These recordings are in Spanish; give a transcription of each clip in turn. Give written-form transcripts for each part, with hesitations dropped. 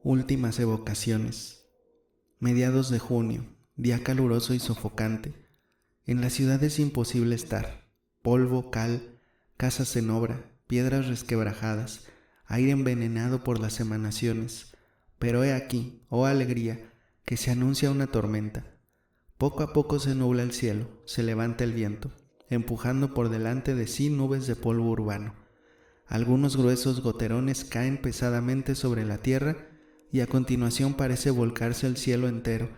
Últimas evocaciones. Mediados de junio, día caluroso y sofocante. En la ciudad es imposible estar. Polvo, cal, casas en obra, piedras resquebrajadas, aire envenenado por las emanaciones. Pero he aquí, oh alegría, que se anuncia una tormenta. Poco a poco se nubla el cielo, se levanta el viento, empujando por delante de sí nubes de polvo urbano. Algunos gruesos goterones caen pesadamente sobre la tierra y a continuación parece volcarse el cielo entero,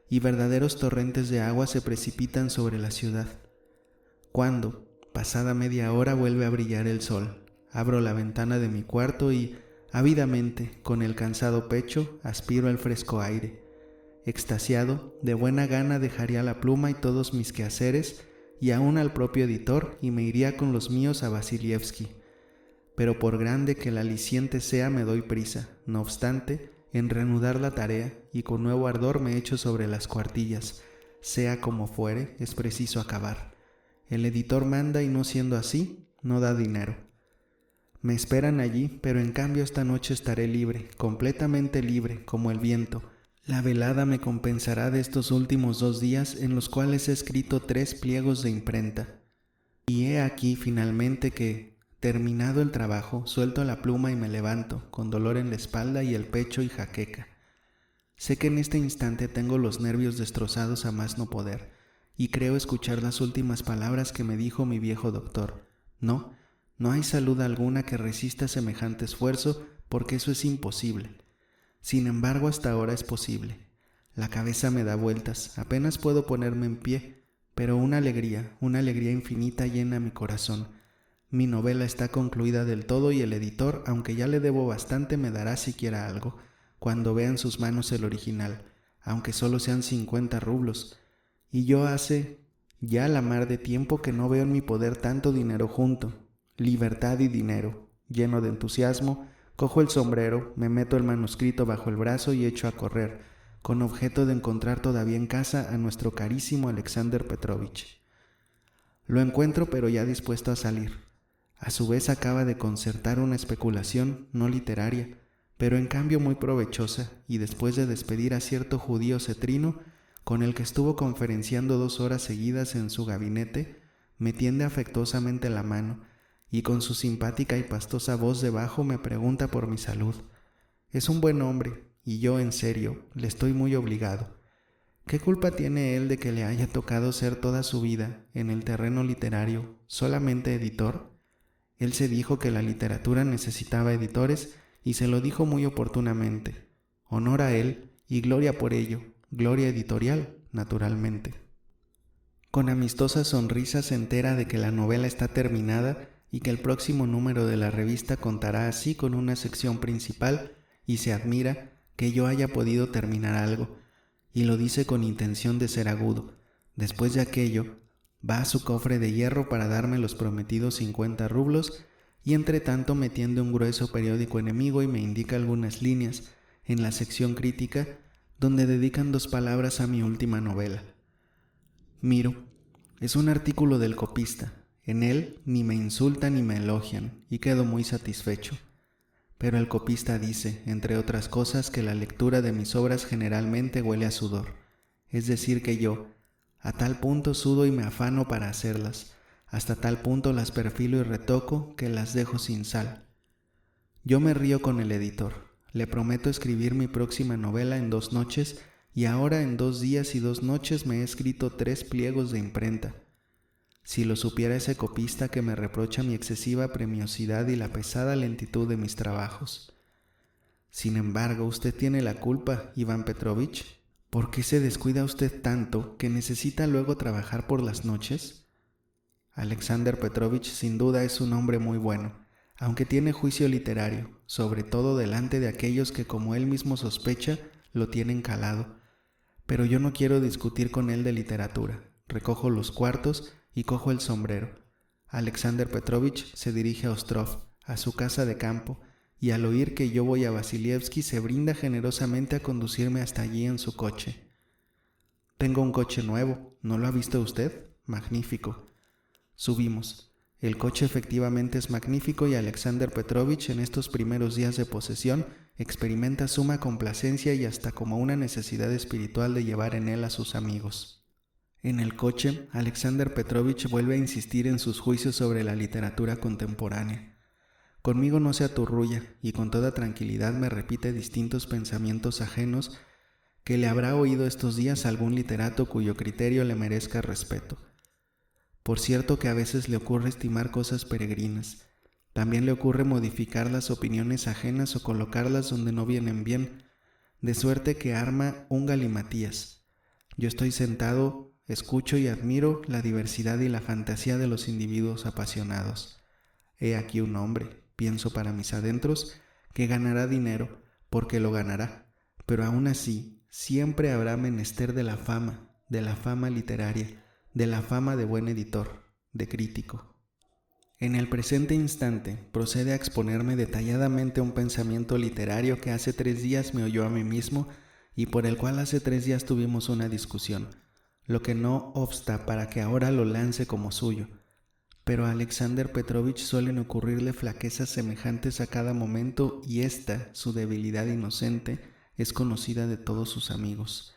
y verdaderos torrentes de agua se precipitan sobre la ciudad. Cuando, pasada media hora, vuelve a brillar el sol, abro la ventana de mi cuarto y, ávidamente, con el cansado pecho, aspiro el fresco aire. Extasiado, de buena gana dejaría la pluma y todos mis quehaceres, y aún al propio editor, y me iría con los míos a Vasilievski. Pero por grande que el aliciente sea, me doy prisa, no obstante, en reanudar la tarea, y con nuevo ardor me echo sobre las cuartillas. Sea como fuere, es preciso acabar. El editor manda y no siendo así, no da dinero. Me esperan allí, pero en cambio esta noche estaré libre, completamente libre, como el viento. La velada me compensará de estos últimos 2 días en los cuales he escrito 3 pliegos de imprenta. Y he aquí finalmente que, terminado el trabajo, suelto la pluma y me levanto, con dolor en la espalda y el pecho y jaqueca. Sé que en este instante tengo los nervios destrozados a más no poder, y creo escuchar las últimas palabras que me dijo mi viejo doctor. No hay salud alguna que resista semejante esfuerzo, porque eso es imposible. Sin embargo, hasta ahora es posible. La cabeza me da vueltas, apenas puedo ponerme en pie, pero una alegría infinita llena mi corazón. Mi novela está concluida del todo y el editor, aunque ya le debo bastante, me dará siquiera algo, cuando vea en sus manos el original, aunque solo sean 50 rublos. Y yo hace ya la mar de tiempo que no veo en mi poder tanto dinero junto. Libertad y dinero. Lleno de entusiasmo, cojo el sombrero, me meto el manuscrito bajo el brazo y echo a correr, con objeto de encontrar todavía en casa a nuestro carísimo Alexander Petrovich. Lo encuentro, pero ya dispuesto a salir. A su vez acaba de concertar una especulación no literaria, pero en cambio muy provechosa, y después de despedir a cierto judío cetrino, con el que estuvo conferenciando 2 horas seguidas en su gabinete, me tiende afectuosamente la mano, y con su simpática y pastosa voz de bajo me pregunta por mi salud. Es un buen hombre, y yo, en serio, le estoy muy obligado. ¿Qué culpa tiene él de que le haya tocado ser toda su vida, en el terreno literario, solamente editor? Él se dijo que la literatura necesitaba editores y se lo dijo muy oportunamente. Honor a él y gloria por ello, gloria editorial, naturalmente. Con amistosa sonrisa se entera de que la novela está terminada y que el próximo número de la revista contará así con una sección principal, y se admira que yo haya podido terminar algo, y lo dice con intención de ser agudo. Después de aquello, va a su cofre de hierro para darme los prometidos 50 rublos, y entre tanto me tiende un grueso periódico enemigo y me indica algunas líneas en la sección crítica donde dedican 2 palabras a mi última novela. Miro, es un artículo del copista. En él ni me insultan ni me elogian, y quedo muy satisfecho. Pero el copista dice, entre otras cosas, que la lectura de mis obras generalmente huele a sudor, es decir que yo, a tal punto sudo y me afano para hacerlas, hasta tal punto las perfilo y retoco que las dejo sin sal. Yo me río con el editor, le prometo escribir mi próxima novela en 2 noches, y ahora en 2 días y 2 noches me he escrito 3 pliegos de imprenta. Si lo supiera ese copista que me reprocha mi excesiva premiosidad y la pesada lentitud de mis trabajos. Sin embargo, usted tiene la culpa, Iván Petrovich. ¿Por qué se descuida usted tanto que necesita luego trabajar por las noches? Alexander Petrovich sin duda es un hombre muy bueno, aunque tiene juicio literario, sobre todo delante de aquellos que, como él mismo sospecha, lo tienen calado. Pero yo no quiero discutir con él de literatura. Recojo los cuartos y cojo el sombrero. Alexander Petrovich se dirige a Ostrov, a su casa de campo, y al oír que yo voy a Vasilievski se brinda generosamente a conducirme hasta allí en su coche. Tengo un coche nuevo, ¿no lo ha visto usted? Magnífico. Subimos. El coche efectivamente es magnífico y Alexander Petrovich en estos primeros días de posesión experimenta suma complacencia y hasta como una necesidad espiritual de llevar en él a sus amigos. En el coche, Alexander Petrovich vuelve a insistir en sus juicios sobre la literatura contemporánea. Conmigo no se aturrulla y con toda tranquilidad me repite distintos pensamientos ajenos que le habrá oído estos días a algún literato cuyo criterio le merezca respeto. Por cierto que a veces le ocurre estimar cosas peregrinas. También le ocurre modificar las opiniones ajenas o colocarlas donde no vienen bien, de suerte que arma un galimatías. Yo estoy sentado, escucho y admiro la diversidad y la fantasía de los individuos apasionados. He aquí un hombre, pienso para mis adentros, que ganará dinero, porque lo ganará, pero aún así siempre habrá menester de la fama literaria, de la fama de buen editor, de crítico. En el presente instante procede a exponerme detalladamente un pensamiento literario que hace 3 días me oyó a mí mismo y por el cual hace 3 días tuvimos una discusión, lo que no obsta para que ahora lo lance como suyo. Pero a Alexander Petrovich suelen ocurrirle flaquezas semejantes a cada momento y esta, su debilidad inocente, es conocida de todos sus amigos.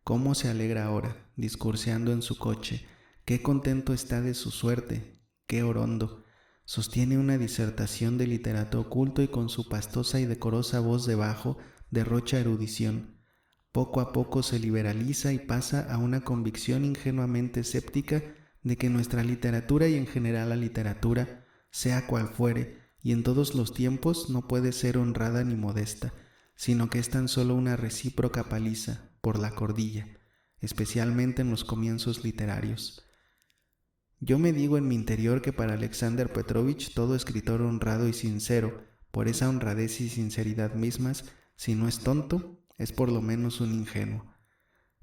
Cómo se alegra ahora, discurseando en su coche, qué contento está de su suerte, qué orondo. Sostiene una disertación de literato oculto y con su pastosa y decorosa voz de bajo derrocha erudición. Poco a poco se liberaliza y pasa a una convicción ingenuamente escéptica de que nuestra literatura y en general la literatura, sea cual fuere, y en todos los tiempos no puede ser honrada ni modesta, sino que es tan solo una recíproca paliza por la cordilla, especialmente en los comienzos literarios. Yo me digo en mi interior que para Alexander Petrovich todo escritor honrado y sincero, por esa honradez y sinceridad mismas, si no es tonto, es por lo menos un ingenuo.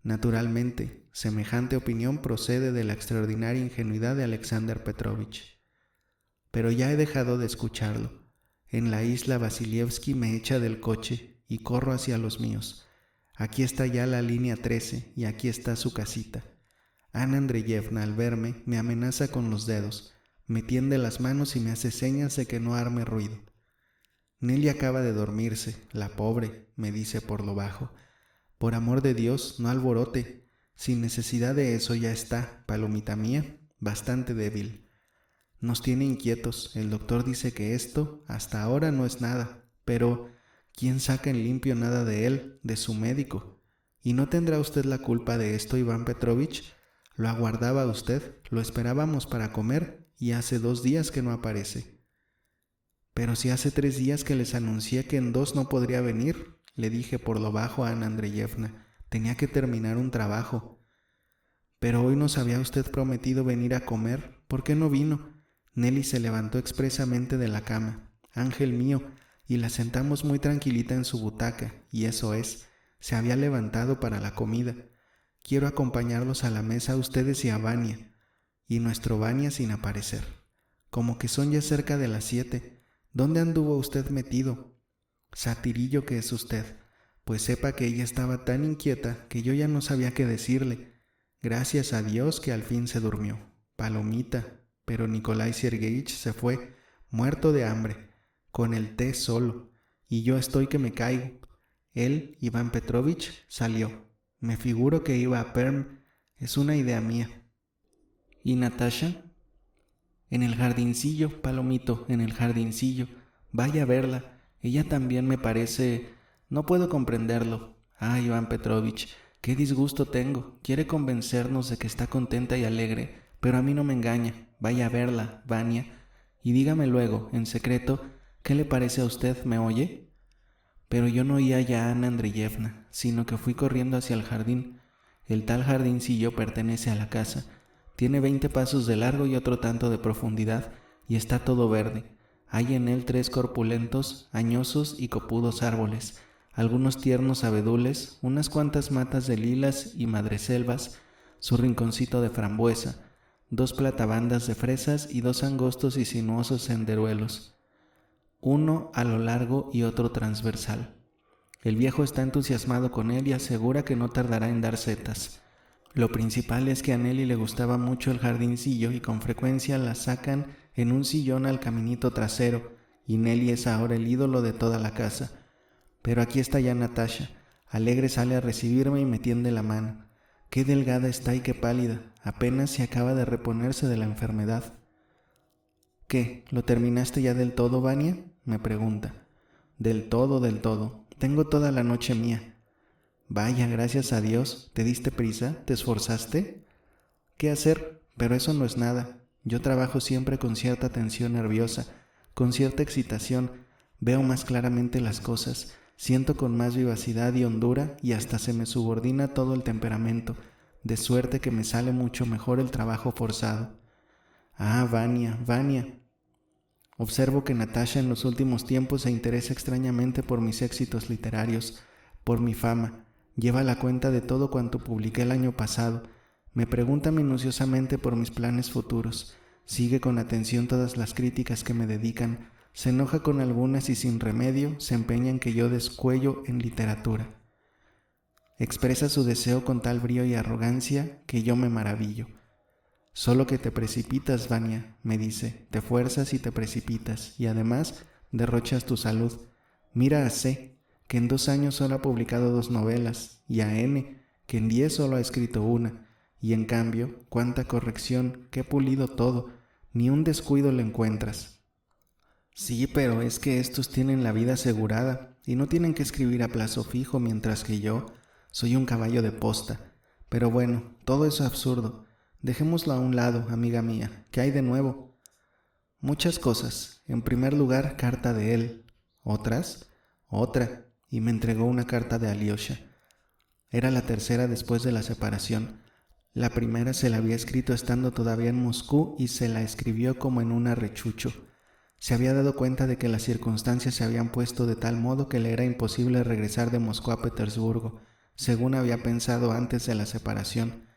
Naturalmente, semejante opinión procede de la extraordinaria ingenuidad de Alexander Petrovich. Pero ya he dejado de escucharlo. En la isla Vasilievsky me echa del coche y corro hacia los míos. Aquí está ya la línea 13 y aquí está su casita. Ana Andreyevna, al verme, me amenaza con los dedos, me tiende las manos y me hace señas de que no arme ruido. Nelly acaba de dormirse, la pobre, me dice por lo bajo. Por amor de Dios, no alborote. Sin necesidad de eso ya está, palomita mía, bastante débil. Nos tiene inquietos. El doctor dice que esto, hasta ahora, no es nada. Pero, ¿quién saca en limpio nada de él, de su médico? ¿Y no tendrá usted la culpa de esto, Iván Petrovich? Lo aguardaba usted, lo esperábamos para comer, y hace 2 días que no aparece. Pero si hace 3 días que les anuncié que en 2 no podría venir, le dije por lo bajo a Ana Andreyevna, tenía que terminar un trabajo. Pero hoy nos había usted prometido venir a comer, ¿por qué no vino? Nelly se levantó expresamente de la cama, ángel mío, y la sentamos muy tranquilita en su butaca, y eso es, se había levantado para la comida. Quiero acompañarlos a la mesa a ustedes y a Vania, y nuestro Vania sin aparecer. Como que son ya cerca de las 7. ¿Dónde anduvo usted metido? Satirillo que es usted, pues sepa que ella estaba tan inquieta que yo ya no sabía qué decirle. Gracias a Dios que al fin se durmió. Palomita, pero Nikolai Sergeich se fue, muerto de hambre, con el té solo, y yo estoy que me caigo. Él, Iván Petrovich, salió. Me figuro que iba a Perm, es una idea mía. ¿Y Natasha? En el jardincillo, Palomito, en el jardincillo. Vaya a verla. Ella también me parece... No puedo comprenderlo. Ah, Iván Petrovich, qué disgusto tengo. Quiere convencernos de que está contenta y alegre, pero a mí no me engaña. Vaya a verla, Vania, y dígame luego, en secreto, ¿qué le parece a usted? ¿Me oye? Pero yo no oía ya a Ana Andreyevna, sino que fui corriendo hacia el jardín. El tal jardincillo pertenece a la casa. Tiene 20 pasos de largo y otro tanto de profundidad, y está todo verde. Hay en él 3 corpulentos, añosos y copudos árboles, algunos tiernos abedules, unas cuantas matas de lilas y madreselvas, su rinconcito de frambuesa, 2 platabandas de fresas y 2 angostos y sinuosos senderuelos, uno a lo largo y otro transversal. El viejo está entusiasmado con él y asegura que no tardará en dar setas. Lo principal es que a Nelly le gustaba mucho el jardincillo y con frecuencia la sacan en un sillón al caminito trasero, y Nelly es ahora el ídolo de toda la casa. Pero aquí está ya Natasha. Alegre sale a recibirme y me tiende la mano. Qué delgada está y qué pálida. Apenas se acaba de reponerse de la enfermedad. ¿Qué? ¿Lo terminaste ya del todo, Vania?, me pregunta. Del todo, del todo. Tengo toda la noche mía. Vaya, gracias a Dios. ¿Te diste prisa? ¿Te esforzaste? ¿Qué hacer? Pero eso no es nada. Yo trabajo siempre con cierta tensión nerviosa, con cierta excitación. Veo más claramente las cosas, siento con más vivacidad y hondura y hasta se me subordina todo el temperamento, de suerte que me sale mucho mejor el trabajo forzado. Ah, Vania, Vania. Observo que Natasha en los últimos tiempos se interesa extrañamente por mis éxitos literarios, por mi fama. Lleva la cuenta de todo cuanto publiqué el año pasado. Me pregunta minuciosamente por mis planes futuros. Sigue con atención todas las críticas que me dedican. Se enoja con algunas y sin remedio se empeña en que yo descuello en literatura. Expresa su deseo con tal brío y arrogancia que yo me maravillo. Solo que te precipitas, Vania, me dice, te fuerzas y te precipitas, y además derrochas tu salud. Mira a C, que en 2 años solo ha publicado 2 novelas, y a N, que en 10 solo ha escrito una, y en cambio, cuánta corrección, qué pulido todo, ni un descuido le encuentras. Sí, pero es que estos tienen la vida asegurada, y no tienen que escribir a plazo fijo, mientras que yo soy un caballo de posta. Pero bueno, todo eso es absurdo. Dejémoslo a un lado, amiga mía. ¿Qué hay de nuevo? Muchas cosas. En primer lugar, carta de él. ¿Otras? Otra. Y me entregó una carta de Alyosha. Era la tercera después de la separación. La primera se la había escrito estando todavía en Moscú y se la escribió como en un arrechucho. Se había dado cuenta de que las circunstancias se habían puesto de tal modo que le era imposible regresar de Moscú a Petersburgo, según había pensado antes de la separación.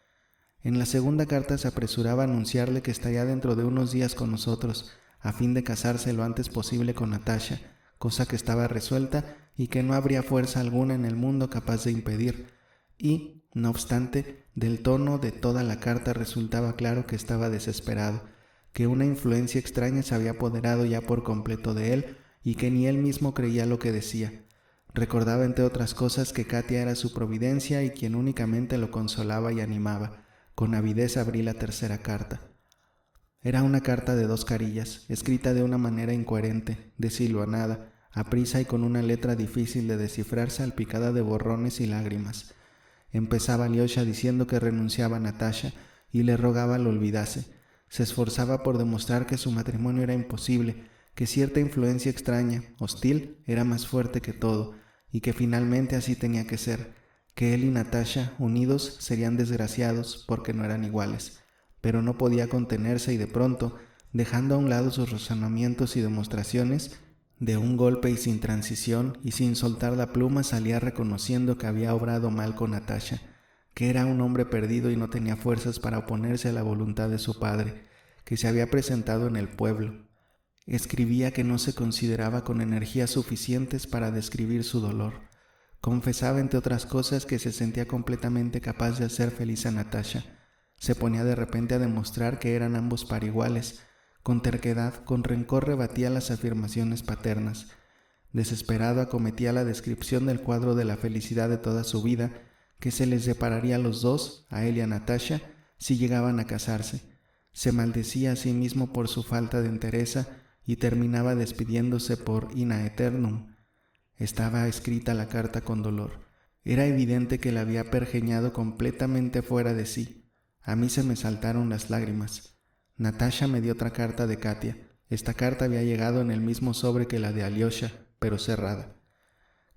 En la segunda carta se apresuraba a anunciarle que estaría dentro de unos días con nosotros, a fin de casarse lo antes posible con Natasha, cosa que estaba resuelta y que no habría fuerza alguna en el mundo capaz de impedir. Y, no obstante, del tono de toda la carta resultaba claro que estaba desesperado, que una influencia extraña se había apoderado ya por completo de él y que ni él mismo creía lo que decía. Recordaba, entre otras cosas, que Katia era su providencia y quien únicamente lo consolaba y animaba. Con avidez abrí la tercera carta. Era una carta de 2 carillas, escrita de una manera incoherente, deshilvanada, aprisa y con una letra difícil de descifrar, salpicada de borrones y lágrimas. Empezaba Alyosha diciendo que renunciaba a Natasha y le rogaba lo olvidase. Se esforzaba por demostrar que su matrimonio era imposible, que cierta influencia extraña, hostil, era más fuerte que todo, y que finalmente así tenía que ser, que él y Natasha, unidos, serían desgraciados porque no eran iguales. Pero no podía contenerse y de pronto, dejando a un lado sus razonamientos y demostraciones, de un golpe y sin transición y sin soltar la pluma salía reconociendo que había obrado mal con Natasha, que era un hombre perdido y no tenía fuerzas para oponerse a la voluntad de su padre, que se había presentado en el pueblo. Escribía que no se consideraba con energías suficientes para describir su dolor. Confesaba, entre otras cosas, que se sentía completamente capaz de hacer feliz a Natasha. Se ponía de repente a demostrar que eran ambos par iguales. Con terquedad, con rencor rebatía las afirmaciones paternas. Desesperado acometía la descripción del cuadro de la felicidad de toda su vida, que se les separaría a los dos, a él y a Natasha, si llegaban a casarse. Se maldecía a sí mismo por su falta de entereza y terminaba despidiéndose por in aeternum. Estaba escrita la carta con dolor. Era evidente que la había pergeñado completamente fuera de sí. A mí se me saltaron las lágrimas. Natasha me dio otra carta de Katia. Esta carta había llegado en el mismo sobre que la de Alyosha, pero cerrada.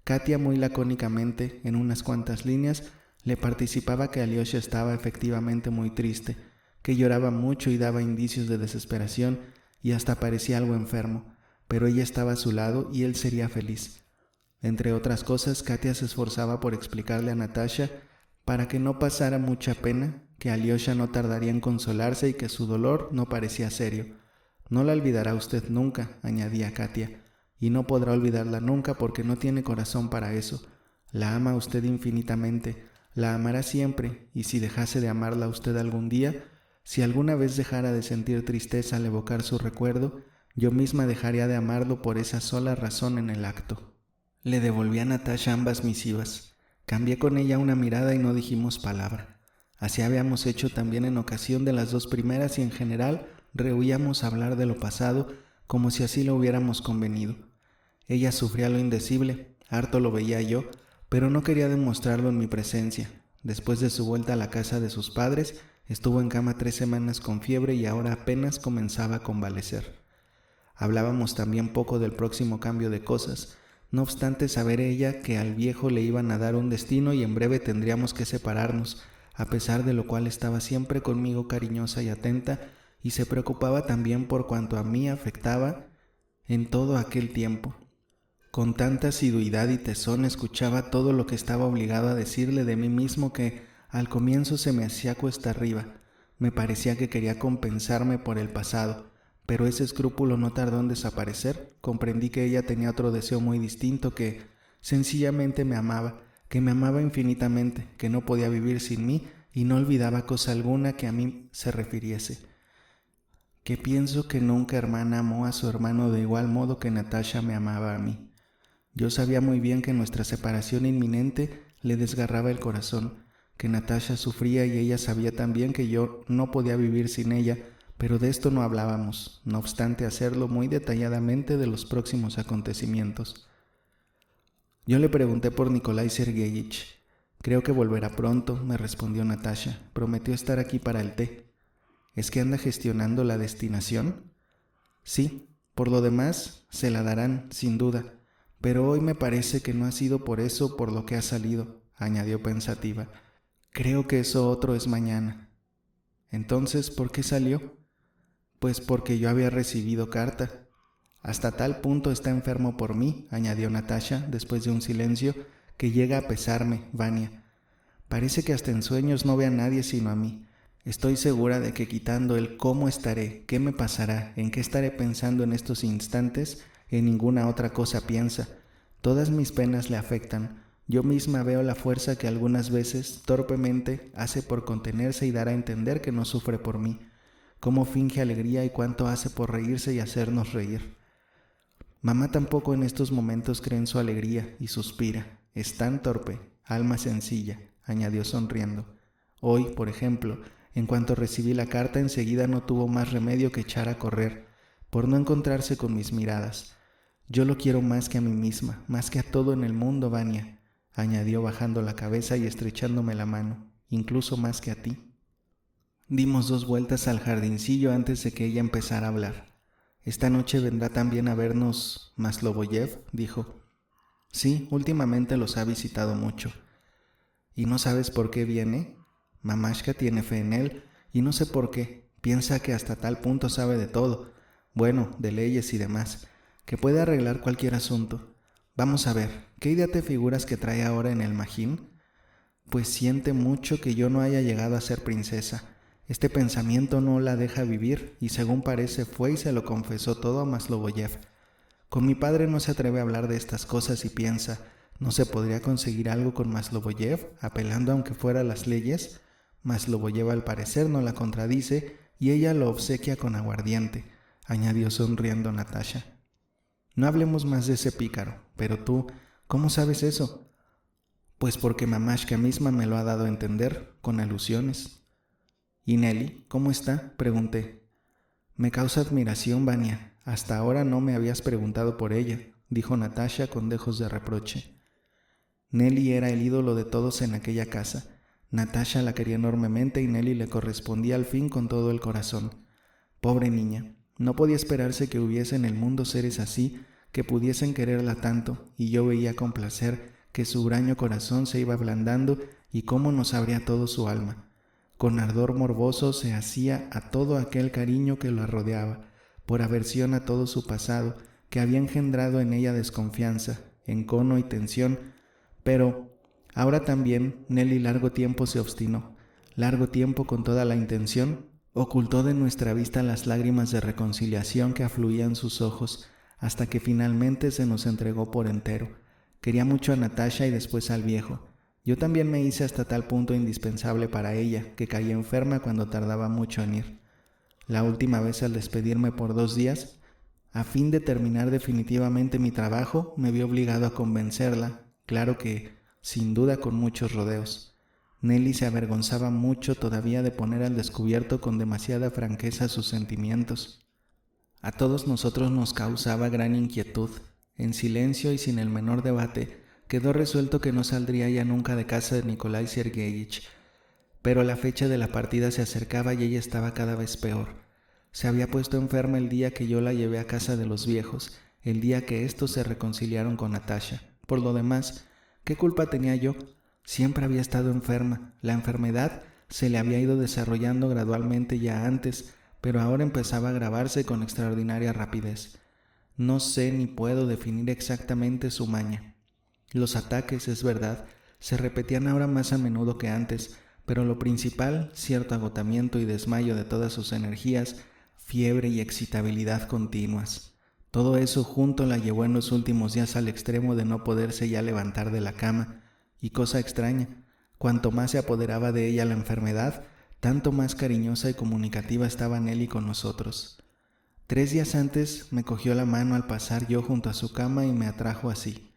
Katia, muy lacónicamente, en unas cuantas líneas, le participaba que Alyosha estaba efectivamente muy triste, que lloraba mucho y daba indicios de desesperación y hasta parecía algo enfermo, pero ella estaba a su lado y él sería feliz. Entre otras cosas, Katia se esforzaba por explicarle a Natasha, para que no pasara mucha pena, que Alyosha no tardaría en consolarse y que su dolor no parecía serio. No la olvidará usted nunca, añadía Katia, y no podrá olvidarla nunca porque no tiene corazón para eso. La ama usted infinitamente, La amará siempre, y si dejase de amarla usted algún día, si alguna vez dejara de sentir tristeza al evocar su recuerdo, yo misma dejaría de amarlo por esa sola razón en el acto. Le devolví a Natasha ambas misivas. Cambié con ella una mirada y no dijimos palabra. Así habíamos hecho también en ocasión de las dos primeras y en general rehuíamos hablar de lo pasado como si así lo hubiéramos convenido. Ella sufría lo indecible, harto lo veía yo, pero no quería demostrarlo en mi presencia. Después de su vuelta a la casa de sus padres, estuvo en cama 3 semanas con fiebre y ahora apenas comenzaba a convalecer. Hablábamos también poco del próximo cambio de cosas, no obstante saber ella que al viejo le iban a dar un destino y en breve tendríamos que separarnos, a pesar de lo cual estaba siempre conmigo cariñosa y atenta, y se preocupaba también por cuanto a mí afectaba en todo aquel tiempo. Con tanta asiduidad y tesón escuchaba todo lo que estaba obligado a decirle de mí mismo que al comienzo se me hacía cuesta arriba. Me parecía que quería compensarme por el pasado, pero ese escrúpulo no tardó en desaparecer. Comprendí que ella tenía otro deseo muy distinto, que sencillamente me amaba, que me amaba infinitamente, que no podía vivir sin mí y no olvidaba cosa alguna que a mí se refiriese. Que pienso que nunca hermana amó a su hermano de igual modo que Natasha me amaba a mí. Yo sabía muy bien que nuestra separación inminente le desgarraba el corazón, que Natasha sufría y ella sabía también que yo no podía vivir sin ella, pero de esto no hablábamos, no obstante hacerlo muy detalladamente de los próximos acontecimientos. Yo le pregunté por Nikolai Sergeyich. Creo que volverá pronto, me respondió Natasha. Prometió estar aquí para el té. ¿Es que anda gestionando la destinación? Sí, por lo demás se la darán, sin duda, pero hoy me parece que no ha sido por eso por lo que ha salido, añadió pensativa. Creo que eso otro es mañana. Entonces, ¿por qué salió? Pues porque yo había recibido carta. Hasta tal punto está enfermo por mí, añadió Natasha, después de un silencio, que llega a pesarme, Vania. Parece que hasta en sueños no ve a nadie sino a mí. Estoy segura de que quitando el cómo estaré, qué me pasará, en qué estaré pensando en estos instantes, en ninguna otra cosa piensa. Todas mis penas le afectan. Yo misma veo la fuerza que algunas veces, torpemente, hace por contenerse y dar a entender que no sufre por mí. Cómo finge alegría y cuánto hace por reírse y hacernos reír. Mamá tampoco en estos momentos cree en su alegría y suspira. Es tan torpe, alma sencilla, añadió sonriendo. Hoy, por ejemplo, en cuanto recibí la carta, enseguida no tuvo más remedio que echar a correr, por no encontrarse con mis miradas. Yo lo quiero más que a mí misma, más que a todo en el mundo, Vania, añadió bajando la cabeza y estrechándome la mano, incluso más que a ti. Dimos 2 vueltas al jardincillo antes de que ella empezara a hablar. «Esta noche vendrá también a vernos Maslovoyev», dijo. «Sí, últimamente los ha visitado mucho». «¿Y no sabes por qué viene?» «Mamashka tiene fe en él, y no sé por qué. Piensa que hasta tal punto sabe de todo, bueno, de leyes y demás, que puede arreglar cualquier asunto. Vamos a ver, ¿qué idea te figuras que trae ahora en el Magín?» «Pues siente mucho que yo no haya llegado a ser princesa. Este pensamiento no la deja vivir, y según parece fue y se lo confesó todo a Maslovoyev. Con mi padre no se atreve a hablar de estas cosas y piensa, ¿no se podría conseguir algo con Maslovoyev, apelando aunque fuera a las leyes?» Maslovoyev al parecer no la contradice y ella lo obsequia con aguardiente, añadió sonriendo Natasha. «No hablemos más de ese pícaro, pero tú, ¿cómo sabes eso?» «Pues porque Mamashka misma me lo ha dado a entender, con alusiones». «¿Y Nelly, cómo está?», pregunté. «Me causa admiración, Vania. Hasta ahora no me habías preguntado por ella», dijo Natasha con dejos de reproche. Nelly era el ídolo de todos en aquella casa. Natasha la quería enormemente y Nelly le correspondía al fin con todo el corazón. Pobre niña, no podía esperarse que hubiese en el mundo seres así, que pudiesen quererla tanto, y yo veía con placer que su huraño corazón se iba ablandando y cómo nos abría todo su alma. Con ardor morboso se hacía a todo aquel cariño que la rodeaba, por aversión a todo su pasado, que había engendrado en ella desconfianza, encono y tensión, pero ahora también Nelly largo tiempo se obstinó, largo tiempo con toda la intención, ocultó de nuestra vista las lágrimas de reconciliación que afluían sus ojos, hasta que finalmente se nos entregó por entero. Quería mucho a Natasha y después al viejo, Yo también me hice hasta tal punto indispensable para ella, que caí enferma cuando tardaba mucho en ir. La última vez, al despedirme por 2 días, a fin de terminar definitivamente mi trabajo, me vi obligado a convencerla, claro que, sin duda, con muchos rodeos. Nelly se avergonzaba mucho todavía de poner al descubierto con demasiada franqueza sus sentimientos. A todos nosotros nos causaba gran inquietud. En silencio y sin el menor debate, quedó resuelto que no saldría ya nunca de casa de Nikolai Sergeyich, pero la fecha de la partida se acercaba y ella estaba cada vez peor. Se había puesto enferma el día que yo la llevé a casa de los viejos, el día que éstos se reconciliaron con Natasha. Por lo demás, ¿qué culpa tenía yo? Siempre había estado enferma. La enfermedad se le había ido desarrollando gradualmente ya antes, pero ahora empezaba a agravarse con extraordinaria rapidez. No sé ni puedo definir exactamente su maña. Los ataques, es verdad, se repetían ahora más a menudo que antes, pero lo principal, cierto agotamiento y desmayo de todas sus energías, fiebre y excitabilidad continuas. Todo eso junto la llevó en los últimos días al extremo de no poderse ya levantar de la cama, y cosa extraña, cuanto más se apoderaba de ella la enfermedad, tanto más cariñosa y comunicativa estaba Nelly con nosotros. 3 días antes me cogió la mano al pasar yo junto a su cama y me atrajo así.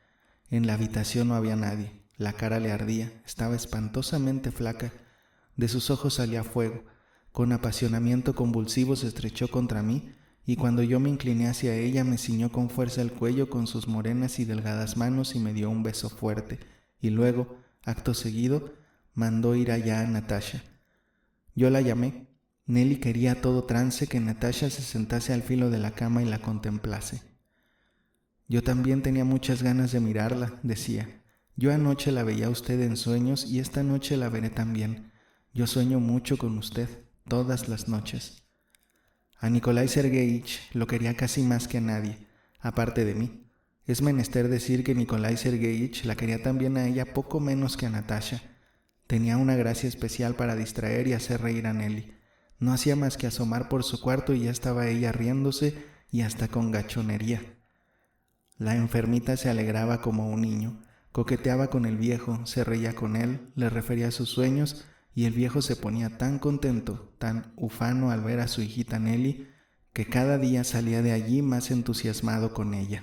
En la habitación no había nadie, la cara le ardía, estaba espantosamente flaca, de sus ojos salía fuego, con apasionamiento convulsivo se estrechó contra mí y cuando yo me incliné hacia ella me ciñó con fuerza el cuello con sus morenas y delgadas manos y me dio un beso fuerte y luego, acto seguido, mandó ir allá a Natasha. Yo la llamé. Nelly quería a todo trance que Natasha se sentase al filo de la cama y la contemplase. Yo también tenía muchas ganas de mirarla, decía. Yo anoche la veía a usted en sueños y esta noche la veré también. Yo sueño mucho con usted, todas las noches. A Nikolai Sergeyich lo quería casi más que a nadie, aparte de mí. Es menester decir que Nikolai Sergeyich la quería también a ella poco menos que a Natasha. Tenía una gracia especial para distraer y hacer reír a Nelly. No hacía más que asomar por su cuarto y ya estaba ella riéndose y hasta con gachonería. La enfermita se alegraba como un niño, coqueteaba con el viejo, se reía con él, le refería sus sueños y el viejo se ponía tan contento, tan ufano al ver a su hijita Nelly, que cada día salía de allí más entusiasmado con ella.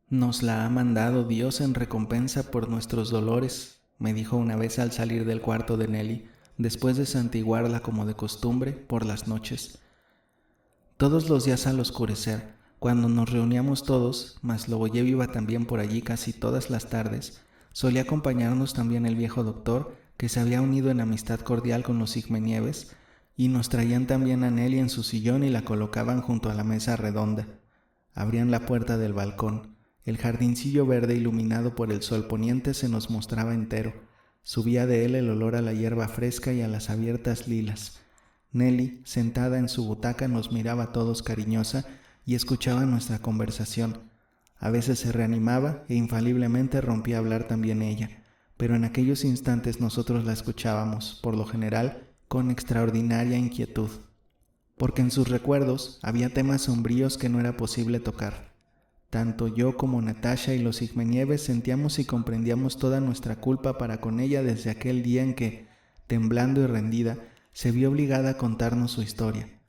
«Nos la ha mandado Dios en recompensa por nuestros dolores», me dijo una vez al salir del cuarto de Nelly, después de santiguarla como de costumbre por las noches. Todos los días al oscurecer, cuando nos reuníamos todos, mas Loboyev iba también por allí casi todas las tardes, solía acompañarnos también el viejo doctor, que se había unido en amistad cordial con los Sigmenieves, y nos traían también a Nelly en su sillón y la colocaban junto a la mesa redonda. Abrían la puerta del balcón. El jardincillo verde iluminado por el sol poniente se nos mostraba entero. Subía de él el olor a la hierba fresca y a las abiertas lilas. Nelly, sentada en su butaca, nos miraba a todos cariñosa y escuchaba nuestra conversación. A veces se reanimaba e infaliblemente rompía a hablar también ella, pero en aquellos instantes nosotros la escuchábamos, por lo general, con extraordinaria inquietud, porque en sus recuerdos había temas sombríos que no era posible tocar. Tanto yo como Natasha y los Sigmenieves sentíamos y comprendíamos toda nuestra culpa para con ella desde aquel día en que, temblando y rendida, se vio obligada a contarnos su historia.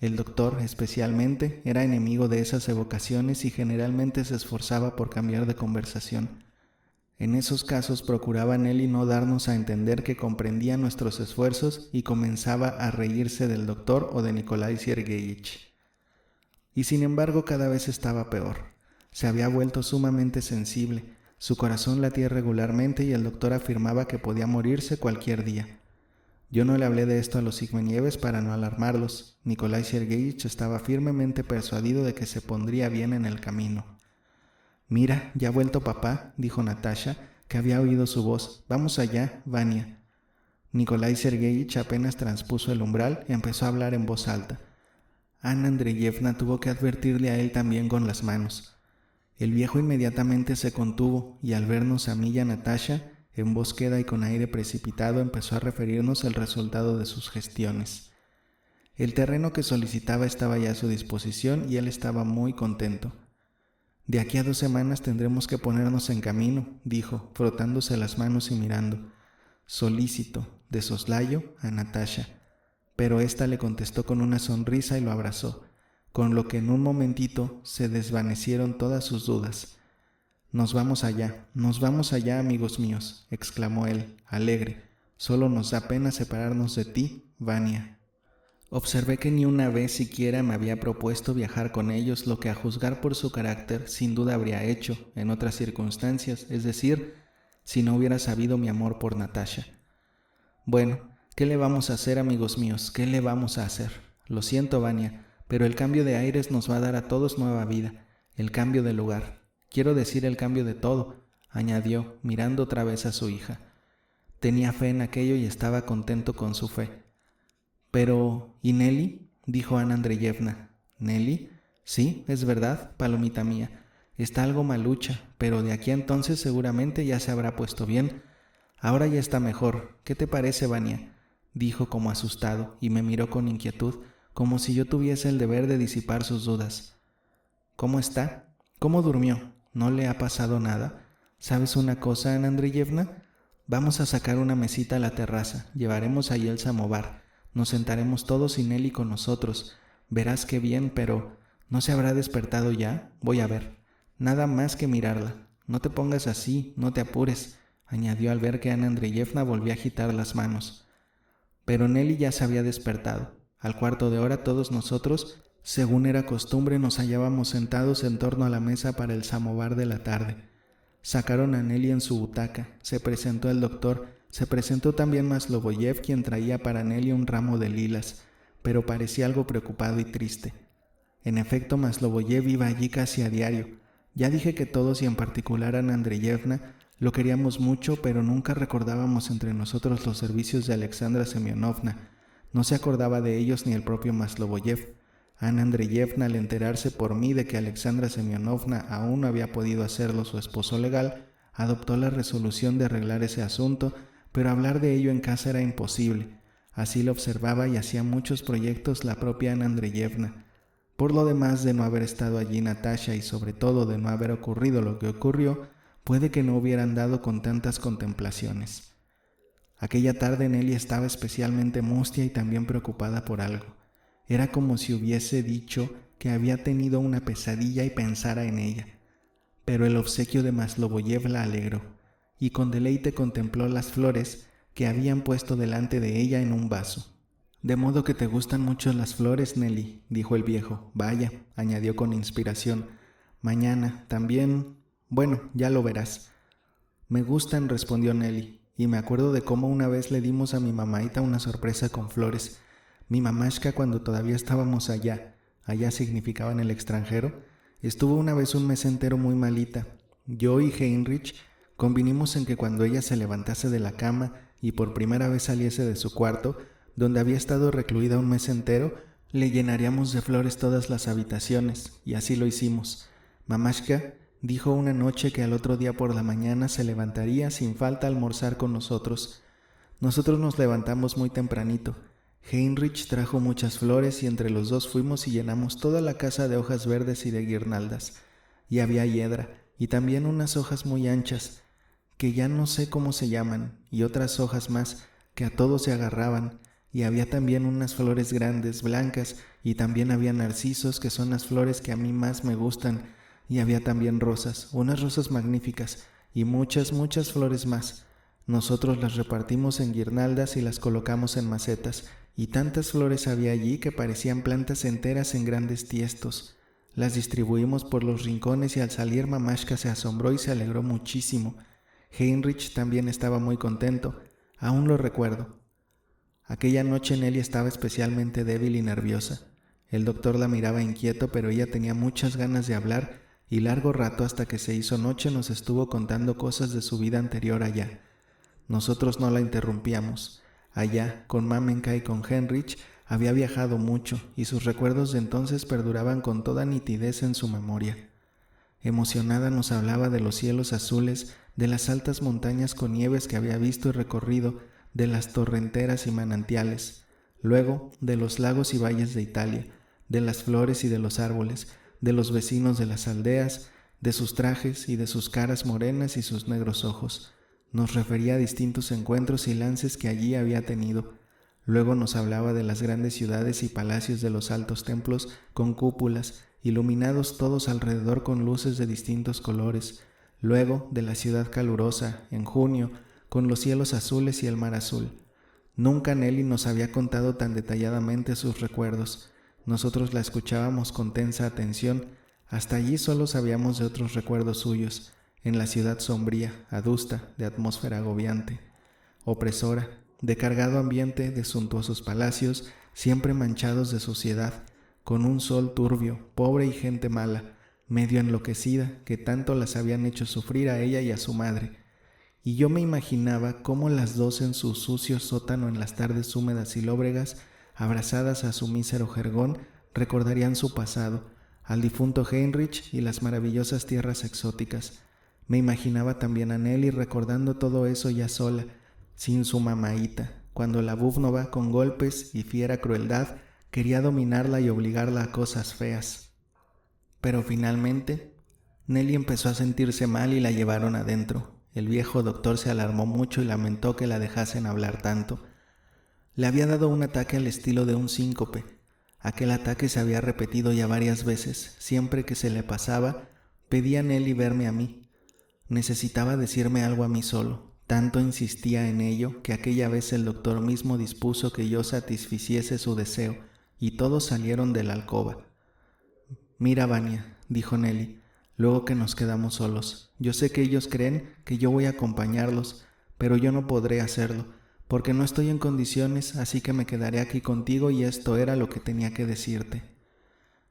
El doctor, especialmente, era enemigo de esas evocaciones y generalmente se esforzaba por cambiar de conversación. En esos casos procuraba Nelly no darnos a entender que comprendía nuestros esfuerzos y comenzaba a reírse del doctor o de Nikolai Sergeyich. Y sin embargo cada vez estaba peor. Se había vuelto sumamente sensible, su corazón latía regularmente y el doctor afirmaba que podía morirse cualquier día. Yo no le hablé de esto a los Sigmenieves para no alarmarlos. Nikolai Sergeyich estaba firmemente persuadido de que se pondría bien en el camino. «Mira, ya ha vuelto papá», dijo Natasha, que había oído su voz. «Vamos allá, Vania». Nikolai Sergeyich apenas transpuso el umbral y empezó a hablar en voz alta. Ana Andreyevna tuvo que advertirle a él también con las manos. El viejo inmediatamente se contuvo y al vernos a mí y a Natasha, en voz queda y con aire precipitado empezó a referirnos el resultado de sus gestiones. El terreno que solicitaba estaba ya a su disposición y él estaba muy contento. De aquí a 2 semanas tendremos que ponernos en camino, dijo, frotándose las manos y mirando, solícito, de soslayo, a Natasha. Pero ésta le contestó con una sonrisa y lo abrazó, con lo que en un momentito se desvanecieron todas sus dudas. Nos vamos allá, amigos míos, exclamó él, alegre. Solo nos da pena separarnos de ti, Vania. Observé que ni una vez siquiera me había propuesto viajar con ellos, lo que a juzgar por su carácter sin duda habría hecho en otras circunstancias, es decir, si no hubiera sabido mi amor por Natasha. Bueno, ¿qué le vamos a hacer, amigos míos? ¿Qué le vamos a hacer? Lo siento, Vania, pero el cambio de aires nos va a dar a todos nueva vida, el cambio de lugar. Quiero decir el cambio de todo, añadió, mirando otra vez a su hija. Tenía fe en aquello y estaba contento con su fe. Pero, ¿y Nelly? Dijo Ana Andreyevna. ¿Nelly? Sí, es verdad, palomita mía. Está algo malucha, pero de aquí a entonces seguramente ya se habrá puesto bien. Ahora ya está mejor. ¿Qué te parece, Vania? Dijo como asustado y me miró con inquietud, como si yo tuviese el deber de disipar sus dudas. ¿Cómo está? ¿Cómo durmió? ¿No le ha pasado nada? ¿Sabes una cosa, Ana Andreyevna? Vamos a sacar una mesita a la terraza, llevaremos ahí el samovar. Nos sentaremos todos y Nelly con nosotros. Verás qué bien, pero ¿no se habrá despertado ya? Voy a ver. Nada más que mirarla. No te pongas así, no te apures, añadió al ver que Ana Andreyevna volvió a agitar las manos. Pero Nelly ya se había despertado. Al cuarto de hora todos nosotros, según era costumbre, nos hallábamos sentados en torno a la mesa para el samovar de la tarde. Sacaron a Nelly en su butaca, se presentó el doctor. Se presentó también Maslovoyev, quien traía para Nelly un ramo de lilas, pero parecía algo preocupado y triste. En efecto, Maslovoyev iba allí casi a diario. Ya dije que todos, y en particular Ana Andreyevna, lo queríamos mucho, pero nunca recordábamos entre nosotros los servicios de Alexandra Semyonovna. No se acordaba de ellos ni el propio Maslovoyev. Ana Andreyevna, al enterarse por mí de que Alexandra Semyonovna aún no había podido hacerlo su esposo legal, adoptó la resolución de arreglar ese asunto, pero hablar de ello en casa era imposible. Así lo observaba y hacía muchos proyectos la propia Ana Andreyevna. Por lo demás, de no haber estado allí Natasha y sobre todo de no haber ocurrido lo que ocurrió, puede que no hubieran dado con tantas contemplaciones. Aquella tarde Nelly estaba especialmente mustia y también preocupada por algo. Era como si hubiese dicho que había tenido una pesadilla y pensara en ella. Pero el obsequio de Maslovoyev la alegró, y con deleite contempló las flores que habían puesto delante de ella en un vaso. «De modo que te gustan mucho las flores, Nelly», dijo el viejo. «Vaya», añadió con inspiración, «mañana también... Bueno, ya lo verás». «Me gustan», respondió Nelly, «y me acuerdo de cómo una vez le dimos a mi mamaita una sorpresa con flores. Mi mamashka, cuando todavía estábamos allá significaba en el extranjero, estuvo una vez un mes entero muy malita. Yo y Heinrich convinimos en que cuando ella se levantase de la cama y por primera vez saliese de su cuarto, donde había estado recluida un mes entero, le llenaríamos de flores todas las habitaciones, y así lo hicimos. Mamashka dijo una noche que al otro día por la mañana se levantaría sin falta a almorzar con nosotros. Nosotros nos levantamos muy tempranito. Heinrich trajo muchas flores y entre los dos fuimos y llenamos toda la casa de hojas verdes y de guirnaldas. Y había hiedra, y también unas hojas muy anchas, que ya no sé cómo se llaman, y otras hojas más que a todos se agarraban, y había también unas flores grandes, blancas, y también había narcisos, que son las flores que a mí más me gustan, y había también rosas, unas rosas magníficas, y muchas, muchas flores más. Nosotros las repartimos en guirnaldas y las colocamos en macetas, y tantas flores había allí que parecían plantas enteras en grandes tiestos. Las distribuimos por los rincones y al salir Mamashka se asombró y se alegró muchísimo. Heinrich también estaba muy contento, aún lo recuerdo. Aquella noche Nelly estaba especialmente débil y nerviosa. El doctor la miraba inquieto, pero ella tenía muchas ganas de hablar y largo rato hasta que se hizo noche nos estuvo contando cosas de su vida anterior allá. Nosotros no la interrumpíamos. Allá, con Mamenka y con Heinrich, había viajado mucho y sus recuerdos de entonces perduraban con toda nitidez en su memoria. Emocionada nos hablaba de los cielos azules, de las altas montañas con nieves que había visto y recorrido, de las torrenteras y manantiales, luego de los lagos y valles de Italia, de las flores y de los árboles, de los vecinos de las aldeas, de sus trajes y de sus caras morenas y sus negros ojos. Nos refería a distintos encuentros y lances que allí había tenido. Luego nos hablaba de las grandes ciudades y palacios de los altos templos con cúpulas, iluminados todos alrededor con luces de distintos colores. Luego de la ciudad calurosa, en junio, con los cielos azules y el mar azul. Nunca Nelly nos había contado tan detalladamente sus recuerdos. Nosotros la escuchábamos con tensa atención. Hasta allí solo sabíamos de otros recuerdos suyos, en la ciudad sombría, adusta, de atmósfera agobiante, opresora, de cargado ambiente, de suntuosos palacios, siempre manchados de suciedad, con un sol turbio, pobre y gente mala, medio enloquecida, que tanto las habían hecho sufrir a ella y a su madre. Y yo me imaginaba cómo las dos en su sucio sótano en las tardes húmedas y lóbregas, abrazadas a su mísero jergón, recordarían su pasado, al difunto Heinrich y las maravillosas tierras exóticas. Me imaginaba también a Nelly recordando todo eso ya sola, sin su mamaíta, cuando la búfnova, con golpes y fiera crueldad, quería dominarla y obligarla a cosas feas. Pero finalmente, Nelly empezó a sentirse mal y la llevaron adentro. El viejo doctor se alarmó mucho y lamentó que la dejasen hablar tanto. Le había dado un ataque al estilo de un síncope. Aquel ataque se había repetido ya varias veces. Siempre que se le pasaba, pedía a Nelly verme a mí. Necesitaba decirme algo a mí solo. Tanto insistía en ello que aquella vez el doctor mismo dispuso que yo satisficiese su deseo, y todos salieron de la alcoba. «Mira, Vania», dijo Nelly, luego que nos quedamos solos, «yo sé que ellos creen que yo voy a acompañarlos, pero yo no podré hacerlo, porque no estoy en condiciones, así que me quedaré aquí contigo y esto era lo que tenía que decirte».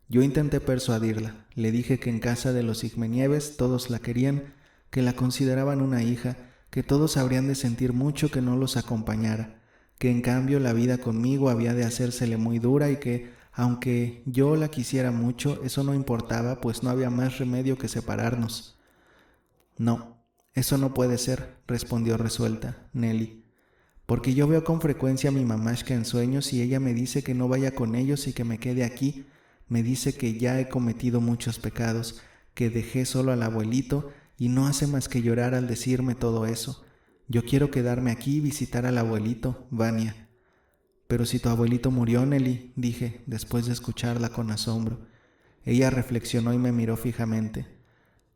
Yo intenté persuadirla, le dije que en casa de los Igmenieves todos la querían, que la consideraban una hija, que todos habrían de sentir mucho que no los acompañara, que en cambio la vida conmigo había de hacérsele muy dura y que, aunque yo la quisiera mucho, eso no importaba, pues no había más remedio que separarnos. «No, eso no puede ser», respondió resuelta Nelly, «porque yo veo con frecuencia a mi mamashka en sueños y ella me dice que no vaya con ellos y que me quede aquí. Me dice que ya he cometido muchos pecados, que dejé solo al abuelito y no hace más que llorar al decirme todo eso. Yo quiero quedarme aquí y visitar al abuelito, Vania». «Pero si tu abuelito murió, Nelly», dije, después de escucharla con asombro. Ella reflexionó y me miró fijamente.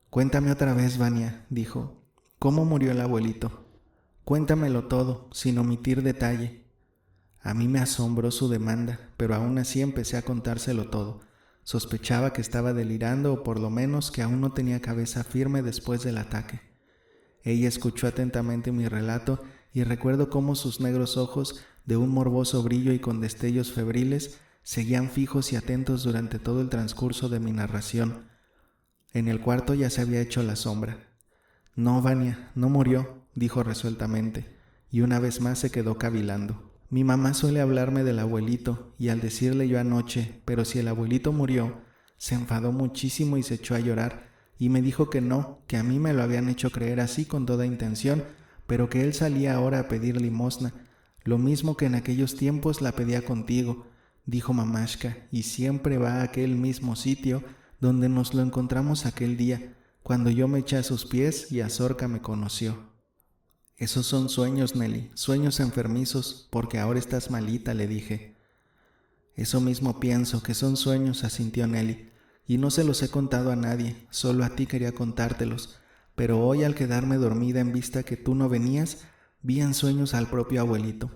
«Cuéntame otra vez, Vania», dijo. «¿Cómo murió el abuelito? Cuéntamelo todo, sin omitir detalle». A mí me asombró su demanda, pero aún así empecé a contárselo todo. Sospechaba que estaba delirando o por lo menos que aún no tenía cabeza firme después del ataque. Ella escuchó atentamente mi relato y recuerdo cómo sus negros ojos, de un morboso brillo y con destellos febriles, seguían fijos y atentos durante todo el transcurso de mi narración. En el cuarto ya se había hecho la sombra. «No, Vania, no murió», dijo resueltamente, y una vez más se quedó cavilando. «Mi mamá suele hablarme del abuelito, y al decirle yo anoche, pero si el abuelito murió, se enfadó muchísimo y se echó a llorar, y me dijo que no, que a mí me lo habían hecho creer así con toda intención, pero que él salía ahora a pedir limosna, lo mismo que en aquellos tiempos la pedía contigo», dijo mamashka, «y siempre va a aquel mismo sitio donde nos lo encontramos aquel día, cuando yo me eché a sus pies y Azorca me conoció». «Esos son sueños, Nelly, sueños enfermizos, porque ahora estás malita», le dije. «Eso mismo pienso, que son sueños», asintió Nelly, «y no se los he contado a nadie, solo a ti quería contártelos, pero hoy al quedarme dormida en vista que tú no venías, vi en sueños al propio abuelito.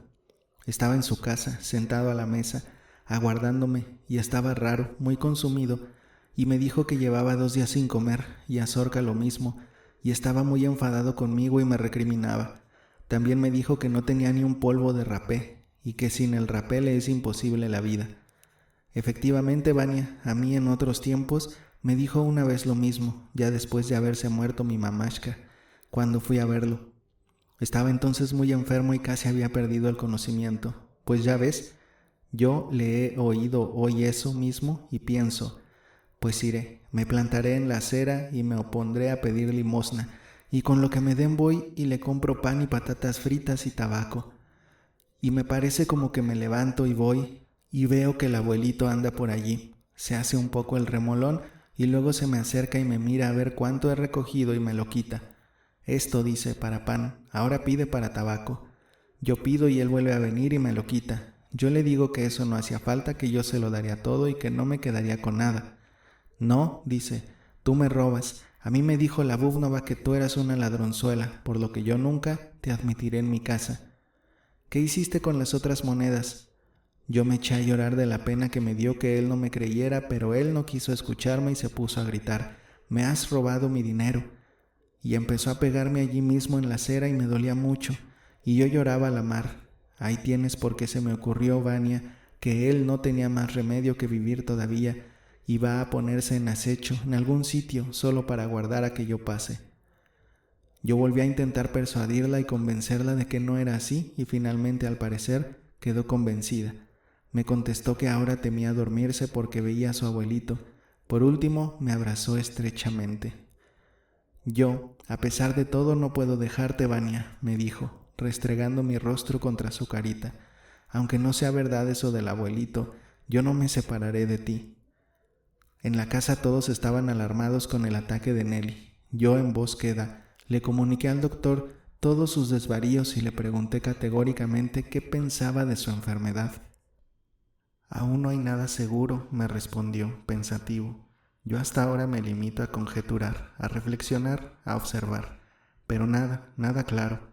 Estaba en su casa, sentado a la mesa, aguardándome, y estaba raro, muy consumido, y me dijo que llevaba 2 días sin comer, y Azorca lo mismo, y estaba muy enfadado conmigo y me recriminaba. También me dijo que no tenía ni un polvo de rapé, y que sin el rapé le es imposible la vida. Efectivamente, Vania, a mí en otros tiempos me dijo una vez lo mismo, ya después de haberse muerto mi mamashka, cuando fui a verlo. Estaba entonces muy enfermo y casi había perdido el conocimiento. Pues ya ves, yo le he oído hoy eso mismo y pienso, pues iré, me plantaré en la acera y me opondré a pedir limosna, y con lo que me den voy y le compro pan y patatas fritas y tabaco. Y me parece como que me levanto y voy, y veo que el abuelito anda por allí. Se hace un poco el remolón y luego se me acerca y me mira a ver cuánto he recogido y me lo quita. Esto, dice, para pan, ahora pide para tabaco. Yo pido y él vuelve a venir y me lo quita. Yo le digo que eso no hacía falta, que yo se lo daría todo y que no me quedaría con nada. No, dice, tú me robas. A mí me dijo la búbnova que tú eras una ladronzuela, por lo que yo nunca te admitiré en mi casa. ¿Qué hiciste con las otras monedas? Yo me eché a llorar de la pena que me dio que él no me creyera, pero él no quiso escucharme y se puso a gritar, «Me has robado mi dinero». Y empezó a pegarme allí mismo en la acera y me dolía mucho, y yo lloraba a la mar. Ahí tienes por qué se me ocurrió, Vania, que él no tenía más remedio que vivir todavía, y va a ponerse en acecho en algún sitio solo para aguardar a que yo pase. Yo volví a intentar persuadirla y convencerla de que no era así, y finalmente, al parecer, quedó convencida. Me contestó que ahora temía dormirse porque veía a su abuelito. Por último, me abrazó estrechamente. Yo, a pesar de todo, no puedo dejarte, Vania, me dijo, restregando mi rostro contra su carita. Aunque no sea verdad eso del abuelito, yo no me separaré de ti. En la casa todos estaban alarmados con el ataque de Nelly. Yo, en voz queda, le comuniqué al doctor todos sus desvaríos y le pregunté categóricamente qué pensaba de su enfermedad. Aún no hay nada seguro, me respondió, pensativo. Yo hasta ahora me limito a conjeturar, a reflexionar, a observar, pero nada claro.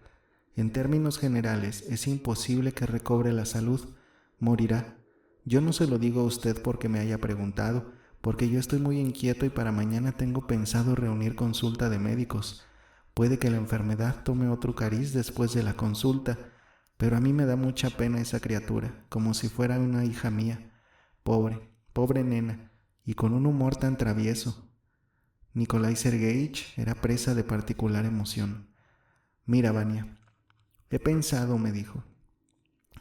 En términos generales, es imposible que recobre la salud. Morirá. Yo no se lo digo a usted porque me haya preguntado, porque yo estoy muy inquieto y para mañana tengo pensado reunir consulta de médicos. Puede que la enfermedad tome otro cariz después de la consulta, pero a mí me da mucha pena esa criatura, como si fuera una hija mía. Pobre nena, y con un humor tan travieso. Nikolai Sergeich era presa de particular emoción. Mira, Vania, he pensado, me dijo,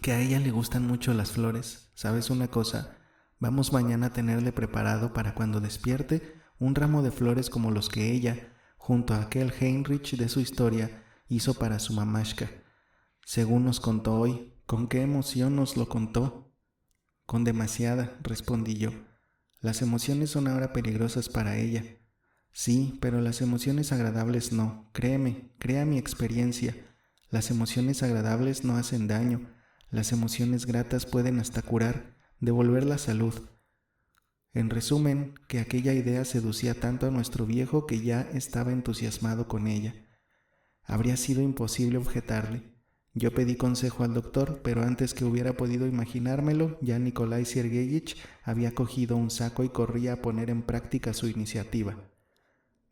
que a ella le gustan mucho las flores. ¿Sabes una cosa? Vamos mañana a tenerle preparado para cuando despierte un ramo de flores como los que ella, junto a aquel Heinrich de su historia, hizo para su mamashka. Según nos contó hoy, ¿con qué emoción nos lo contó? Con demasiada, respondí yo. Las emociones son ahora peligrosas para ella. Sí, pero las emociones agradables no. Créeme, crea mi experiencia. Las emociones agradables no hacen daño. Las emociones gratas pueden hasta curar, devolver la salud. En resumen, que aquella idea seducía tanto a nuestro viejo que ya estaba entusiasmado con ella. Habría sido imposible objetarle. Yo pedí consejo al doctor, pero antes que hubiera podido imaginármelo, ya Nikolai Sergeich había cogido un saco y corría a poner en práctica su iniciativa.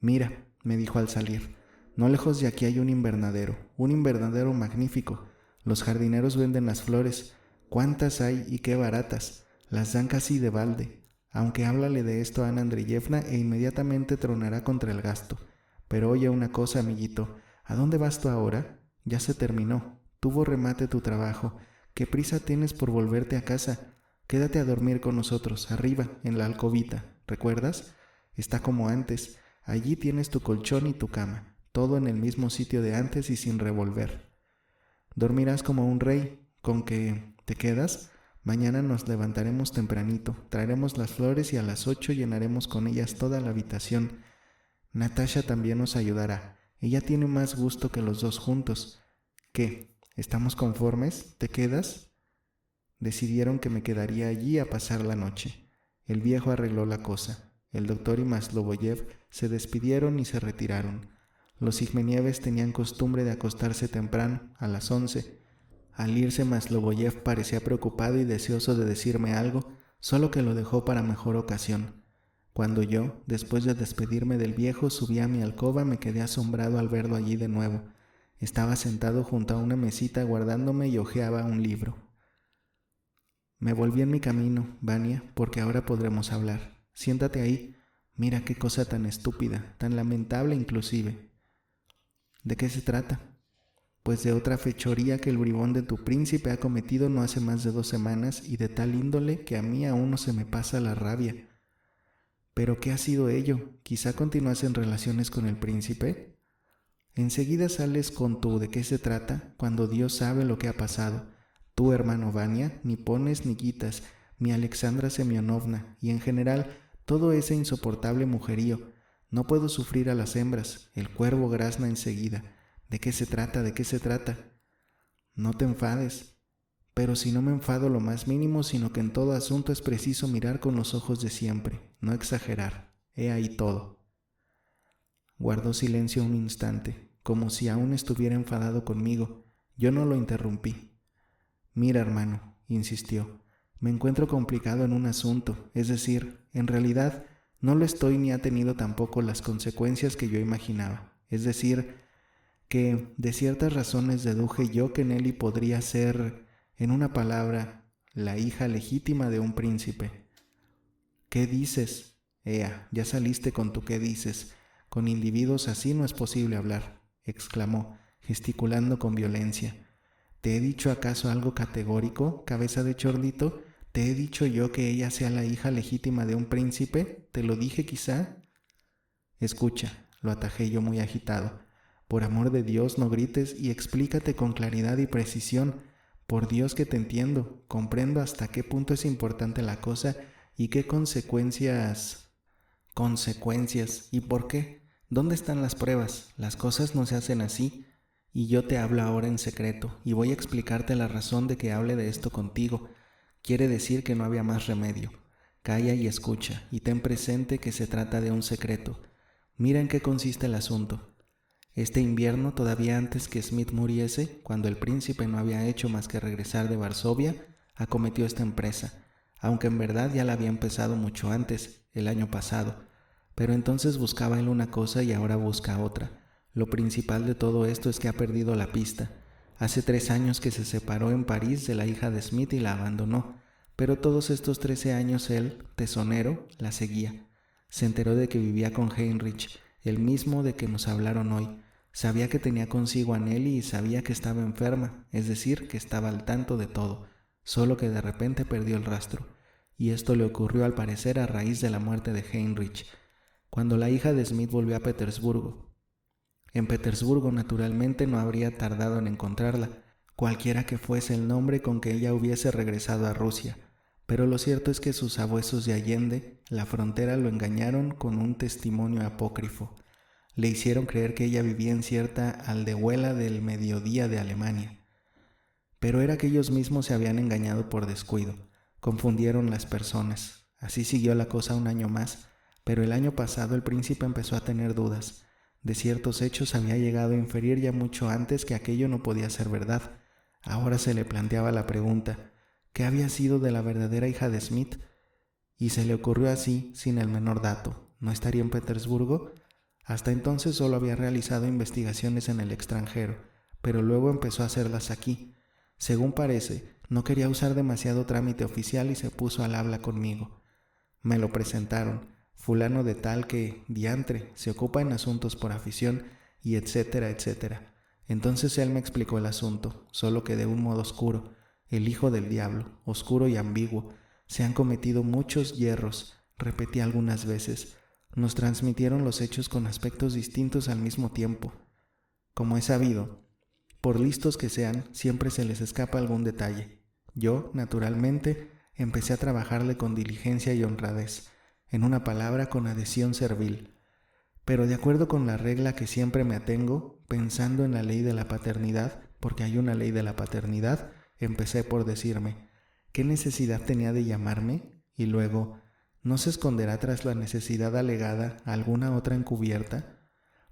Mira, me dijo al salir, no lejos de aquí hay un invernadero magnífico. Los jardineros venden las flores. ¿Cuántas hay y qué baratas? Las dan casi de balde. Aunque háblale de esto a Ana Andreyevna e inmediatamente tronará contra el gasto. Pero oye una cosa, amiguito, ¿a dónde vas tú ahora? Ya se terminó. Tuvo remate tu trabajo. ¿Qué prisa tienes por volverte a casa? Quédate a dormir con nosotros, arriba, en la alcobita. ¿Recuerdas? Está como antes. Allí tienes tu colchón y tu cama. Todo en el mismo sitio de antes y sin revolver. Dormirás como un rey. ¿Con qué te quedas? Mañana nos levantaremos tempranito. Traeremos las flores y a las 8 llenaremos con ellas toda la habitación. Natasha también nos ayudará. Ella tiene más gusto que los dos juntos. ¿Qué? ¿Estamos conformes? ¿Te quedas? Decidieron que me quedaría allí a pasar la noche. El viejo arregló la cosa. El doctor y Maslovoyev se despidieron y se retiraron. Los Sigmenieves tenían costumbre de acostarse temprano, a las 11. Al irse, Maslovoyev parecía preocupado y deseoso de decirme algo, solo que lo dejó para mejor ocasión. Cuando yo, después de despedirme del viejo, subí a mi alcoba, me quedé asombrado al verlo allí de nuevo. Estaba sentado junto a una mesita aguardándome y hojeaba un libro. Me volví en mi camino, Vania, porque ahora podremos hablar. Siéntate ahí. Mira qué cosa tan estúpida, tan lamentable inclusive. ¿De qué se trata? Pues de otra fechoría que el bribón de tu príncipe ha cometido no hace más de 2 semanas y de tal índole que a mí aún no se me pasa la rabia. ¿Pero qué ha sido ello? ¿Quizá continuasen relaciones con el príncipe? Enseguida sales con tu ¿de qué se trata? Cuando Dios sabe lo que ha pasado. Tú, hermano Vania, ni pones ni quitas, mi Alexandra Semyonovna, y en general todo ese insoportable mujerío. No puedo sufrir a las hembras, el cuervo grazna enseguida. ¿De qué se trata? ¿De qué se trata? No te enfades. Pero si no me enfado lo más mínimo, sino que en todo asunto es preciso mirar con los ojos de siempre, no exagerar. He ahí todo. Guardó silencio un instante, como si aún estuviera enfadado conmigo. Yo no lo interrumpí. Mira, hermano, insistió, me encuentro complicado en un asunto, es decir, en realidad no lo estoy ni ha tenido tampoco las consecuencias que yo imaginaba. Es decir, que de ciertas razones deduje yo que Nelly podría ser, en una palabra, la hija legítima de un príncipe. ¿Qué dices? Ea, ya saliste con tu qué dices. Con individuos así no es posible hablar, exclamó, gesticulando con violencia. ¿Te he dicho acaso algo categórico, cabeza de chordito? ¿Te he dicho yo que ella sea la hija legítima de un príncipe? ¿Te lo dije quizá? Escucha, lo atajé yo muy agitado. Por amor de Dios, no grites y explícate con claridad y precisión. Por Dios que te entiendo, comprendo hasta qué punto es importante la cosa y qué consecuencias... ¿Consecuencias? ¿Y por qué? ¿Dónde están las pruebas? Las cosas no se hacen así. Y yo te hablo ahora en secreto, y voy a explicarte la razón de que hable de esto contigo. Quiere decir que no había más remedio. Calla y escucha, y ten presente que se trata de un secreto. Mira en qué consiste el asunto. Este invierno, todavía antes que Smith muriese, cuando el príncipe no había hecho más que regresar de Varsovia, acometió esta empresa, aunque en verdad ya la había empezado mucho antes, el año pasado. Pero entonces buscaba él una cosa y ahora busca otra. Lo principal de todo esto es que ha perdido la pista. Hace 3 años que se separó en París de la hija de Smith y la abandonó, pero todos estos 13 años él, tesonero, la seguía. Se enteró de que vivía con Heinrich, el mismo de que nos hablaron hoy. Sabía que tenía consigo a Nelly y sabía que estaba enferma, es decir, que estaba al tanto de todo, solo que de repente perdió el rastro. Y esto le ocurrió al parecer a raíz de la muerte de Heinrich, cuando la hija de Smith volvió a Petersburgo. En Petersburgo, naturalmente, no habría tardado en encontrarla, cualquiera que fuese el nombre con que ella hubiese regresado a Rusia. Pero lo cierto es que sus sabuesos de Allende, la frontera, lo engañaron con un testimonio apócrifo. Le hicieron creer que ella vivía en cierta aldehuela del mediodía de Alemania. Pero era que ellos mismos se habían engañado por descuido. Confundieron las personas. Así siguió la cosa un año más, pero el año pasado el príncipe empezó a tener dudas. De ciertos hechos había llegado a inferir ya mucho antes que aquello no podía ser verdad. Ahora se le planteaba la pregunta, ¿qué había sido de la verdadera hija de Smith? Y se le ocurrió así, sin el menor dato. ¿No estaría en Petersburgo? Hasta entonces solo había realizado investigaciones en el extranjero, pero luego empezó a hacerlas aquí. Según parece, no quería usar demasiado trámite oficial y se puso al habla conmigo. Me lo presentaron, fulano de tal que, diantre, se ocupa en asuntos por afición y etcétera, etcétera. Entonces él me explicó el asunto, solo que de un modo oscuro, el hijo del diablo, oscuro y ambiguo. Se han cometido muchos hierros, repetí algunas veces. Nos transmitieron los hechos con aspectos distintos al mismo tiempo. Como he sabido, por listos que sean, siempre se les escapa algún detalle. Yo, naturalmente, empecé a trabajarle con diligencia y honradez, en una palabra, con adhesión servil. Pero de acuerdo con la regla que siempre me atengo, pensando en la ley de la paternidad, porque hay una ley de la paternidad, empecé por decirme, ¿qué necesidad tenía de llamarme? Y luego, ¿no se esconderá tras la necesidad alegada alguna otra encubierta?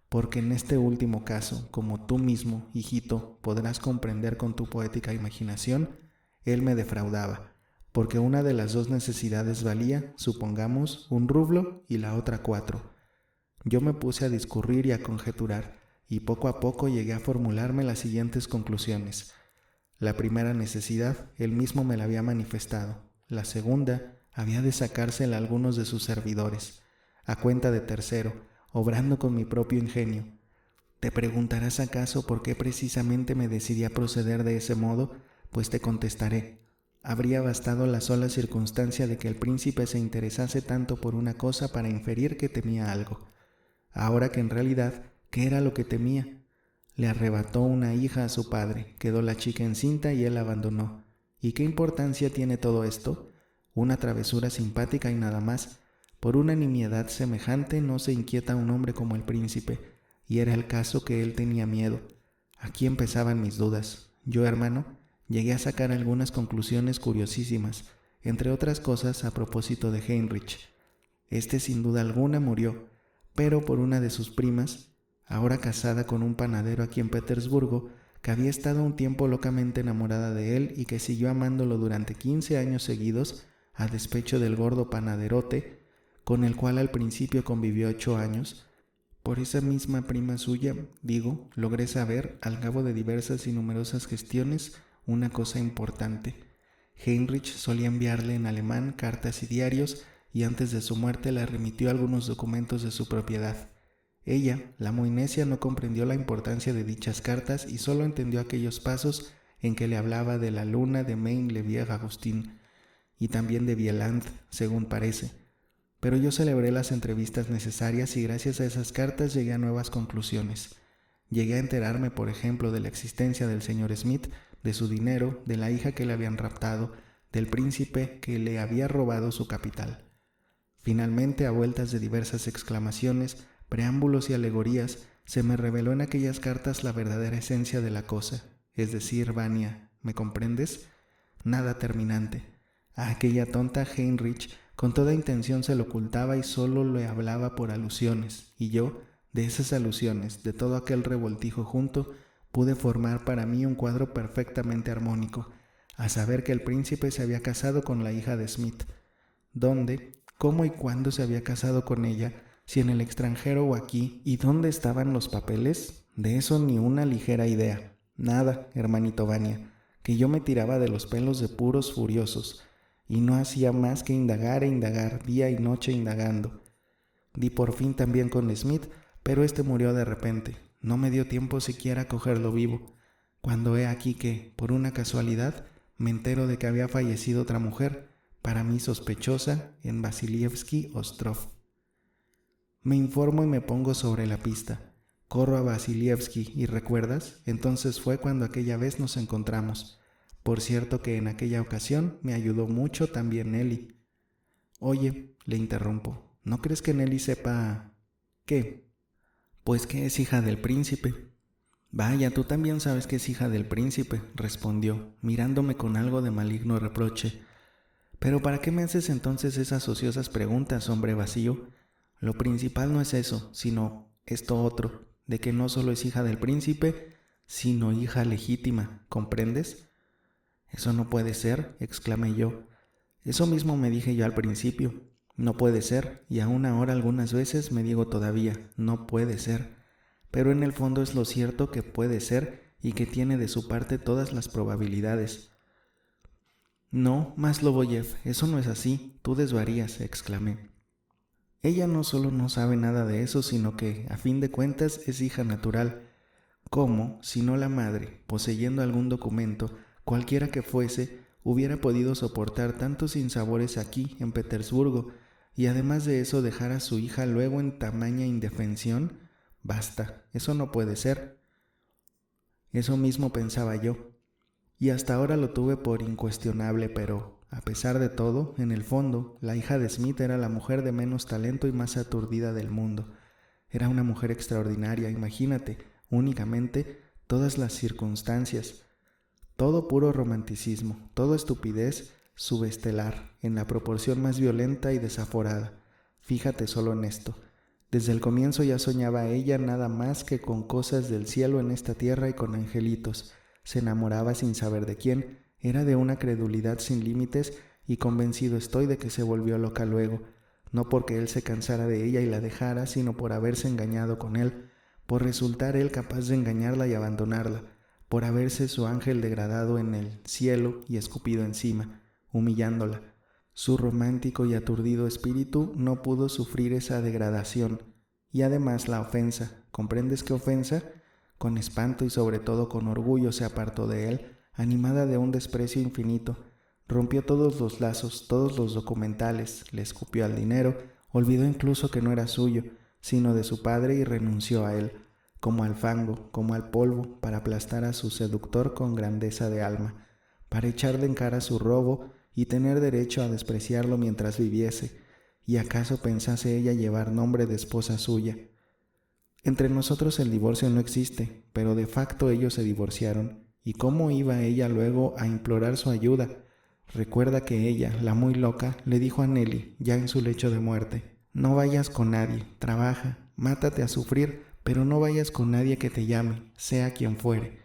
Porque en este último caso, como tú mismo, hijito, podrás comprender con tu poética imaginación, él me defraudaba, porque una de las dos necesidades valía, supongamos, 1 rublo y la otra 4. Yo me puse a discurrir y a conjeturar, y poco a poco llegué a formularme las siguientes conclusiones. La primera necesidad, él mismo me la había manifestado. La segunda, había de sacársela a algunos de sus servidores, a cuenta de tercero, obrando con mi propio ingenio. ¿Te preguntarás acaso por qué precisamente me decidí a proceder de ese modo? Pues te contestaré. Habría bastado la sola circunstancia de que el príncipe se interesase tanto por una cosa para inferir que temía algo. Ahora que en realidad, ¿qué era lo que temía? Le arrebató una hija a su padre, quedó la chica encinta y él la abandonó. ¿Y qué importancia tiene todo esto? Una travesura simpática y nada más. Por una nimiedad semejante no se inquieta un hombre como el príncipe, y era el caso que él tenía miedo. Aquí empezaban mis dudas. Yo, hermano, llegué a sacar algunas conclusiones curiosísimas, entre otras cosas a propósito de Heinrich. Este sin duda alguna murió, pero por una de sus primas, ahora casada con un panadero aquí en Petersburgo, que había estado un tiempo locamente enamorada de él y que siguió amándolo durante 15 años seguidos, a despecho del gordo panaderote, con el cual al principio convivió 8 años. Por esa misma prima suya, logré saber, al cabo de diversas y numerosas gestiones, una cosa importante. Heinrich solía enviarle en alemán cartas y diarios, y antes de su muerte le remitió algunos documentos de su propiedad. Ella, la muy necia, no comprendió la importancia de dichas cartas y solo entendió aquellos pasos en que le hablaba de la luna de Maine-le-Vieux-Agustin y también de Wieland, según parece. Pero yo celebré las entrevistas necesarias y gracias a esas cartas llegué a nuevas conclusiones. Llegué a enterarme, por ejemplo, de la existencia del señor Smith, de su dinero, de la hija que le habían raptado, del príncipe que le había robado su capital. Finalmente, a vueltas de diversas exclamaciones, preámbulos y alegorías, se me reveló en aquellas cartas la verdadera esencia de la cosa, es decir, Vania, ¿me comprendes? Nada terminante. A aquella tonta Heinrich, con toda intención se lo ocultaba y solo le hablaba por alusiones, y yo, de esas alusiones, de todo aquel revoltijo junto, pude formar para mí un cuadro perfectamente armónico, a saber que el príncipe se había casado con la hija de Smith. ¿Dónde, cómo y cuándo se había casado con ella, si en el extranjero o aquí, y dónde estaban los papeles? De eso ni una ligera idea. Nada, hermanito Vania, que yo me tiraba de los pelos de puros furiosos, y no hacía más que indagar e indagar, día y noche indagando. Di por fin también con Smith, pero este murió de repente. No me dio tiempo siquiera a cogerlo vivo, cuando he aquí que, por una casualidad, me entero de que había fallecido otra mujer, para mí sospechosa, en Vasilievsky Ostrov. Me informo y me pongo sobre la pista. Corro a Vasilievsky y ¿recuerdas? Entonces fue cuando aquella vez nos encontramos. Por cierto que en aquella ocasión me ayudó mucho también Nelly. Oye, le interrumpo, ¿no crees que Nelly sepa... ¿Qué? Pues que es hija del príncipe. Vaya, tú también sabes que es hija del príncipe, respondió, mirándome con algo de maligno reproche. Pero ¿para qué me haces entonces esas ociosas preguntas, hombre vacío? Lo principal no es eso, sino esto otro, de que no solo es hija del príncipe, sino hija legítima, ¿comprendes? Eso no puede ser, exclamé yo. Eso mismo me dije yo al principio. No puede ser, y aún ahora algunas veces me digo todavía, no puede ser. Pero en el fondo es lo cierto que puede ser y que tiene de su parte todas las probabilidades. No, Maslovoyev, eso no es así, tú desvarías, exclamé. Ella no solo no sabe nada de eso, sino que, a fin de cuentas, es hija natural. ¿Cómo, si no la madre, poseyendo algún documento, cualquiera que fuese, hubiera podido soportar tantos sinsabores aquí, en Petersburgo, y además de eso dejar a su hija luego en tamaña indefensión? Basta, eso no puede ser. Eso mismo pensaba yo, y hasta ahora lo tuve por incuestionable, pero, a pesar de todo, en el fondo, la hija de Smith era la mujer de menos talento y más aturdida del mundo. Era una mujer extraordinaria, imagínate, únicamente, todas las circunstancias. Todo puro romanticismo, todo estupidez subestelar, en la proporción más violenta y desaforada. Fíjate solo en esto. Desde el comienzo ya soñaba ella nada más que con cosas del cielo en esta tierra y con angelitos. Se enamoraba sin saber de quién, era de una credulidad sin límites y convencido estoy de que se volvió loca luego, no porque él se cansara de ella y la dejara, sino por haberse engañado con él, por resultar él capaz de engañarla y abandonarla, por haberse su ángel degradado en el cielo y escupido encima, humillándola. Su romántico y aturdido espíritu no pudo sufrir esa degradación, y además la ofensa, ¿comprendes qué ofensa? Con espanto y sobre todo con orgullo se apartó de él, animada de un desprecio infinito. Rompió todos los lazos, todos los documentales, le escupió al dinero, olvidó incluso que no era suyo, sino de su padre y renunció a él, como al fango, como al polvo, para aplastar a su seductor con grandeza de alma, para echarle en cara su robo y tener derecho a despreciarlo mientras viviese, y acaso pensase ella llevar nombre de esposa suya. Entre nosotros el divorcio no existe, pero de facto ellos se divorciaron, y cómo iba ella luego a implorar su ayuda. Recuerda que ella, la muy loca, le dijo a Nelly, ya en su lecho de muerte: no vayas con nadie, trabaja, mátate a sufrir, pero no vayas con nadie que te llame, sea quien fuere.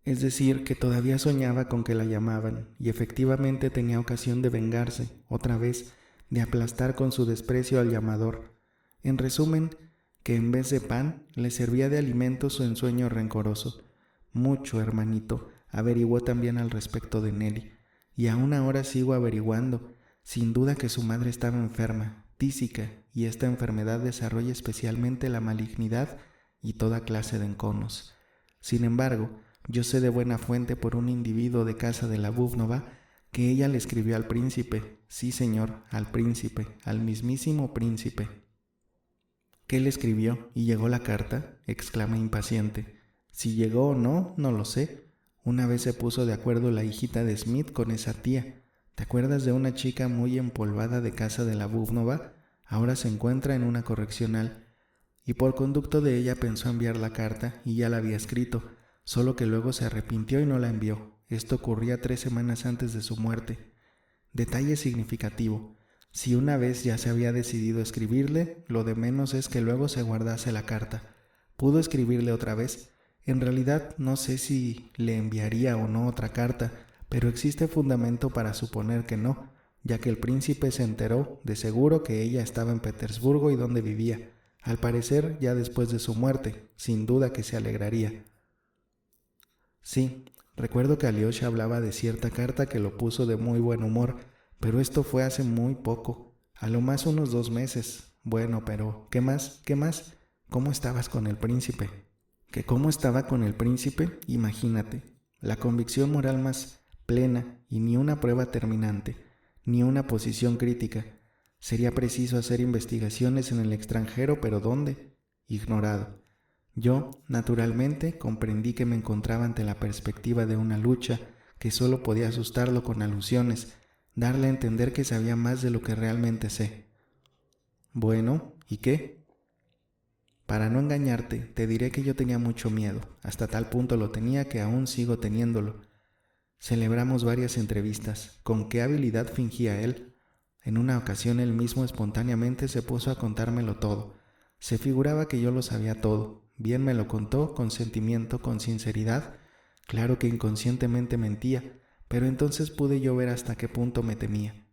Es decir, que todavía soñaba con que la llamaban, y efectivamente tenía ocasión de vengarse, otra vez, de aplastar con su desprecio al llamador. En resumen, que en vez de pan, le servía de alimento su ensueño rencoroso. Mucho, hermanito, averiguó también al respecto de Nelly, y aún ahora sigo averiguando. Sin duda que su madre estaba enferma, tísica, y esta enfermedad desarrolla especialmente la malignidad y toda clase de enconos. Sin embargo, yo sé de buena fuente por un individuo de casa de la Búbnova que ella le escribió al príncipe. Sí, señor, al príncipe, al mismísimo príncipe. ¿Qué le escribió? ¿Y llegó la carta?, exclamé impaciente. Si llegó o no, no lo sé. Una vez se puso de acuerdo la hijita de Smith con esa tía. ¿Te acuerdas de una chica muy empolvada de casa de la Búbnova? Ahora se encuentra en una correccional. Y por conducto de ella pensó enviar la carta y ya la había escrito, solo que luego se arrepintió y no la envió. Esto ocurría 3 semanas antes de su muerte. Detalle significativo. Si una vez ya se había decidido escribirle, lo de menos es que luego se guardase la carta. Pudo escribirle otra vez. En realidad no sé si le enviaría o no otra carta, pero existe fundamento para suponer que no, ya que el príncipe se enteró de seguro que ella estaba en Petersburgo y donde vivía. Al parecer ya después de su muerte, sin duda que se alegraría. Sí, recuerdo que Alyosha hablaba de cierta carta que lo puso de muy buen humor, pero esto fue hace muy poco, a lo más unos 2 meses. Bueno, pero ¿qué más? ¿Qué más? ¿Cómo estabas con el príncipe? ¿Que cómo estaba con el príncipe? Imagínate, la convicción moral más plena y ni una prueba terminante, ni una posición crítica. Sería preciso hacer investigaciones en el extranjero, pero ¿dónde? Ignorado. Yo, naturalmente, comprendí que me encontraba ante la perspectiva de una lucha que solo podía asustarlo con alusiones, darle a entender que sabía más de lo que realmente sé. Bueno, ¿y qué? Para no engañarte, te diré que yo tenía mucho miedo, hasta tal punto lo tenía que aún sigo teniéndolo. Celebramos varias entrevistas. ¿Con qué habilidad fingía él? En una ocasión él mismo espontáneamente se puso a contármelo todo. Se figuraba que yo lo sabía todo. Bien me lo contó, con sentimiento, con sinceridad. Claro que inconscientemente mentía, pero entonces pude yo ver hasta qué punto me temía.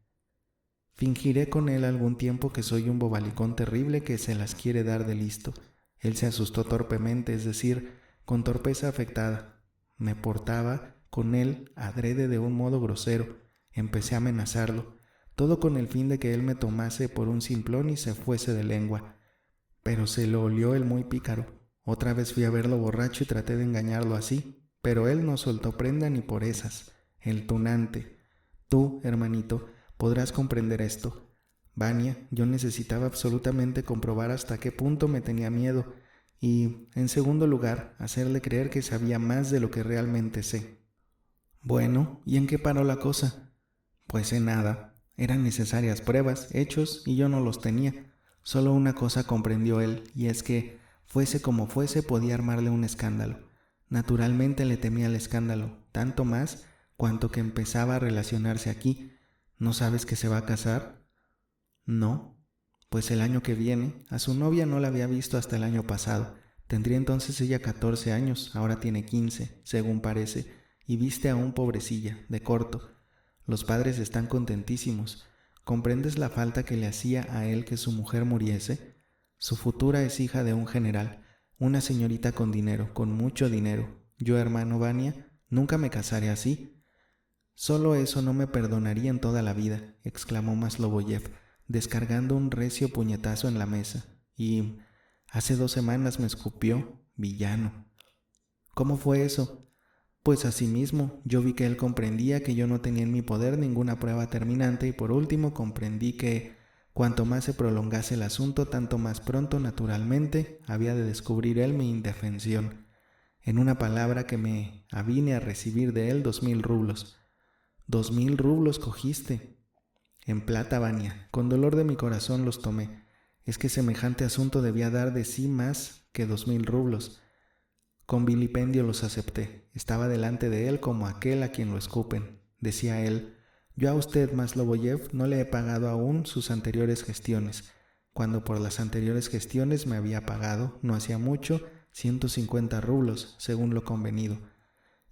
Fingiré con él algún tiempo que soy un bobalicón terrible que se las quiere dar de listo. Él se asustó torpemente, es decir, con torpeza afectada. Me portaba con él adrede de un modo grosero. Empecé a amenazarlo, todo con el fin de que él me tomase por un simplón y se fuese de lengua. Pero se lo olió el muy pícaro. Otra vez fui a verlo borracho y traté de engañarlo así, pero él no soltó prenda ni por esas. El tunante. Tú, hermanito, podrás comprender esto. Vania, yo necesitaba absolutamente comprobar hasta qué punto me tenía miedo y, en segundo lugar, hacerle creer que sabía más de lo que realmente sé. Bueno, ¿y en qué paró la cosa? Pues en nada. Eran necesarias pruebas, hechos, y yo no los tenía. Solo una cosa comprendió él, y es que, fuese como fuese, podía armarle un escándalo. Naturalmente le temía el escándalo, tanto más cuanto que empezaba a relacionarse aquí. ¿No sabes que se va a casar? No. Pues el año que viene. A su novia no la había visto hasta el año pasado. Tendría entonces ella 14 años, ahora tiene 15, según parece, y viste aún pobrecilla, de corto. Los padres están contentísimos. ¿Comprendes la falta que le hacía a él que su mujer muriese? Su futura es hija de un general, una señorita con dinero, con mucho dinero. Yo, hermano Vania, nunca me casaré así. Solo eso no me perdonaría en toda la vida, exclamó Maslovoyev, descargando un recio puñetazo en la mesa. Y hace 2 semanas me escupió, villano. ¿Cómo fue eso? Pues asimismo, yo vi que él comprendía que yo no tenía en mi poder ninguna prueba terminante y por último comprendí que, cuanto más se prolongase el asunto, tanto más pronto, naturalmente, había de descubrir él mi indefensión. En una palabra que me avine a recibir de él 2000 rublos. 2000 rublos cogiste. En plata, Vania. Con dolor de mi corazón los tomé. Es que semejante asunto debía dar de sí más que 2000 rublos. Con vilipendio los acepté. Estaba delante de él como aquel a quien lo escupen. Decía él: yo a usted, Maslovoyev, no le he pagado aún sus anteriores gestiones, cuando por las anteriores gestiones me había pagado, no hacía mucho, 150 rublos, según lo convenido.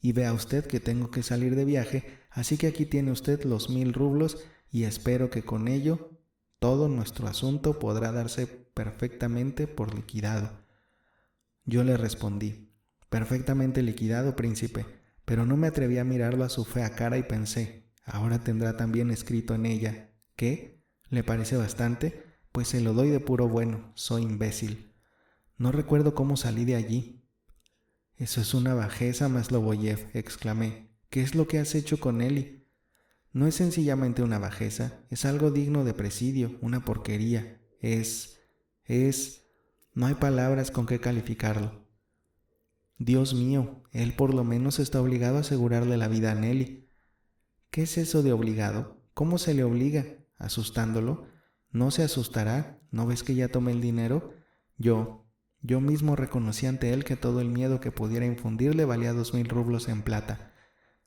Y vea usted que tengo que salir de viaje, así que aquí tiene usted los 1000 rublos y espero que con ello todo nuestro asunto podrá darse perfectamente por liquidado. Yo le respondí: perfectamente liquidado, príncipe, pero no me atreví a mirarlo a su fea cara y pensé: ahora tendrá también escrito en ella, ¿qué? ¿Le parece bastante? Pues se lo doy de puro bueno, soy imbécil. No recuerdo cómo salí de allí. Eso es una bajeza, Maslovoyev, exclamé. ¿Qué es lo que has hecho con Eli? No es sencillamente una bajeza, es algo digno de presidio, una porquería. No hay palabras con qué calificarlo. Dios mío, él por lo menos está obligado a asegurarle la vida a Nelly. ¿Qué es eso de obligado? ¿Cómo se le obliga? ¿Asustándolo? ¿No se asustará? ¿No ves que ya tomé el dinero? Yo mismo reconocí ante él que todo el miedo que pudiera infundirle valía 2000 rublos en plata.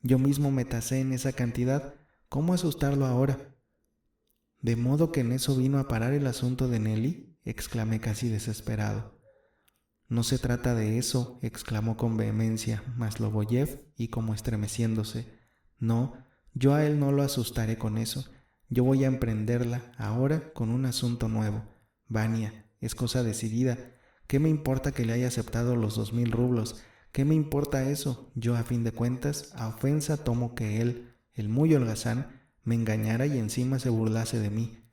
Yo mismo me tasé en esa cantidad. ¿Cómo asustarlo ahora? ¿De modo que en eso vino a parar el asunto de Nelly?, exclamé casi desesperado. No se trata de eso, exclamó con vehemencia Maslovoyev y como estremeciéndose. No, yo a él no lo asustaré con eso. Yo voy a emprenderla ahora con un asunto nuevo. Vania, es cosa decidida. ¿Qué me importa que le haya aceptado los 2000 rublos? ¿Qué me importa eso? Yo, a fin de cuentas, a ofensa tomo que él, el muy holgazán, me engañara y encima se burlase de mí.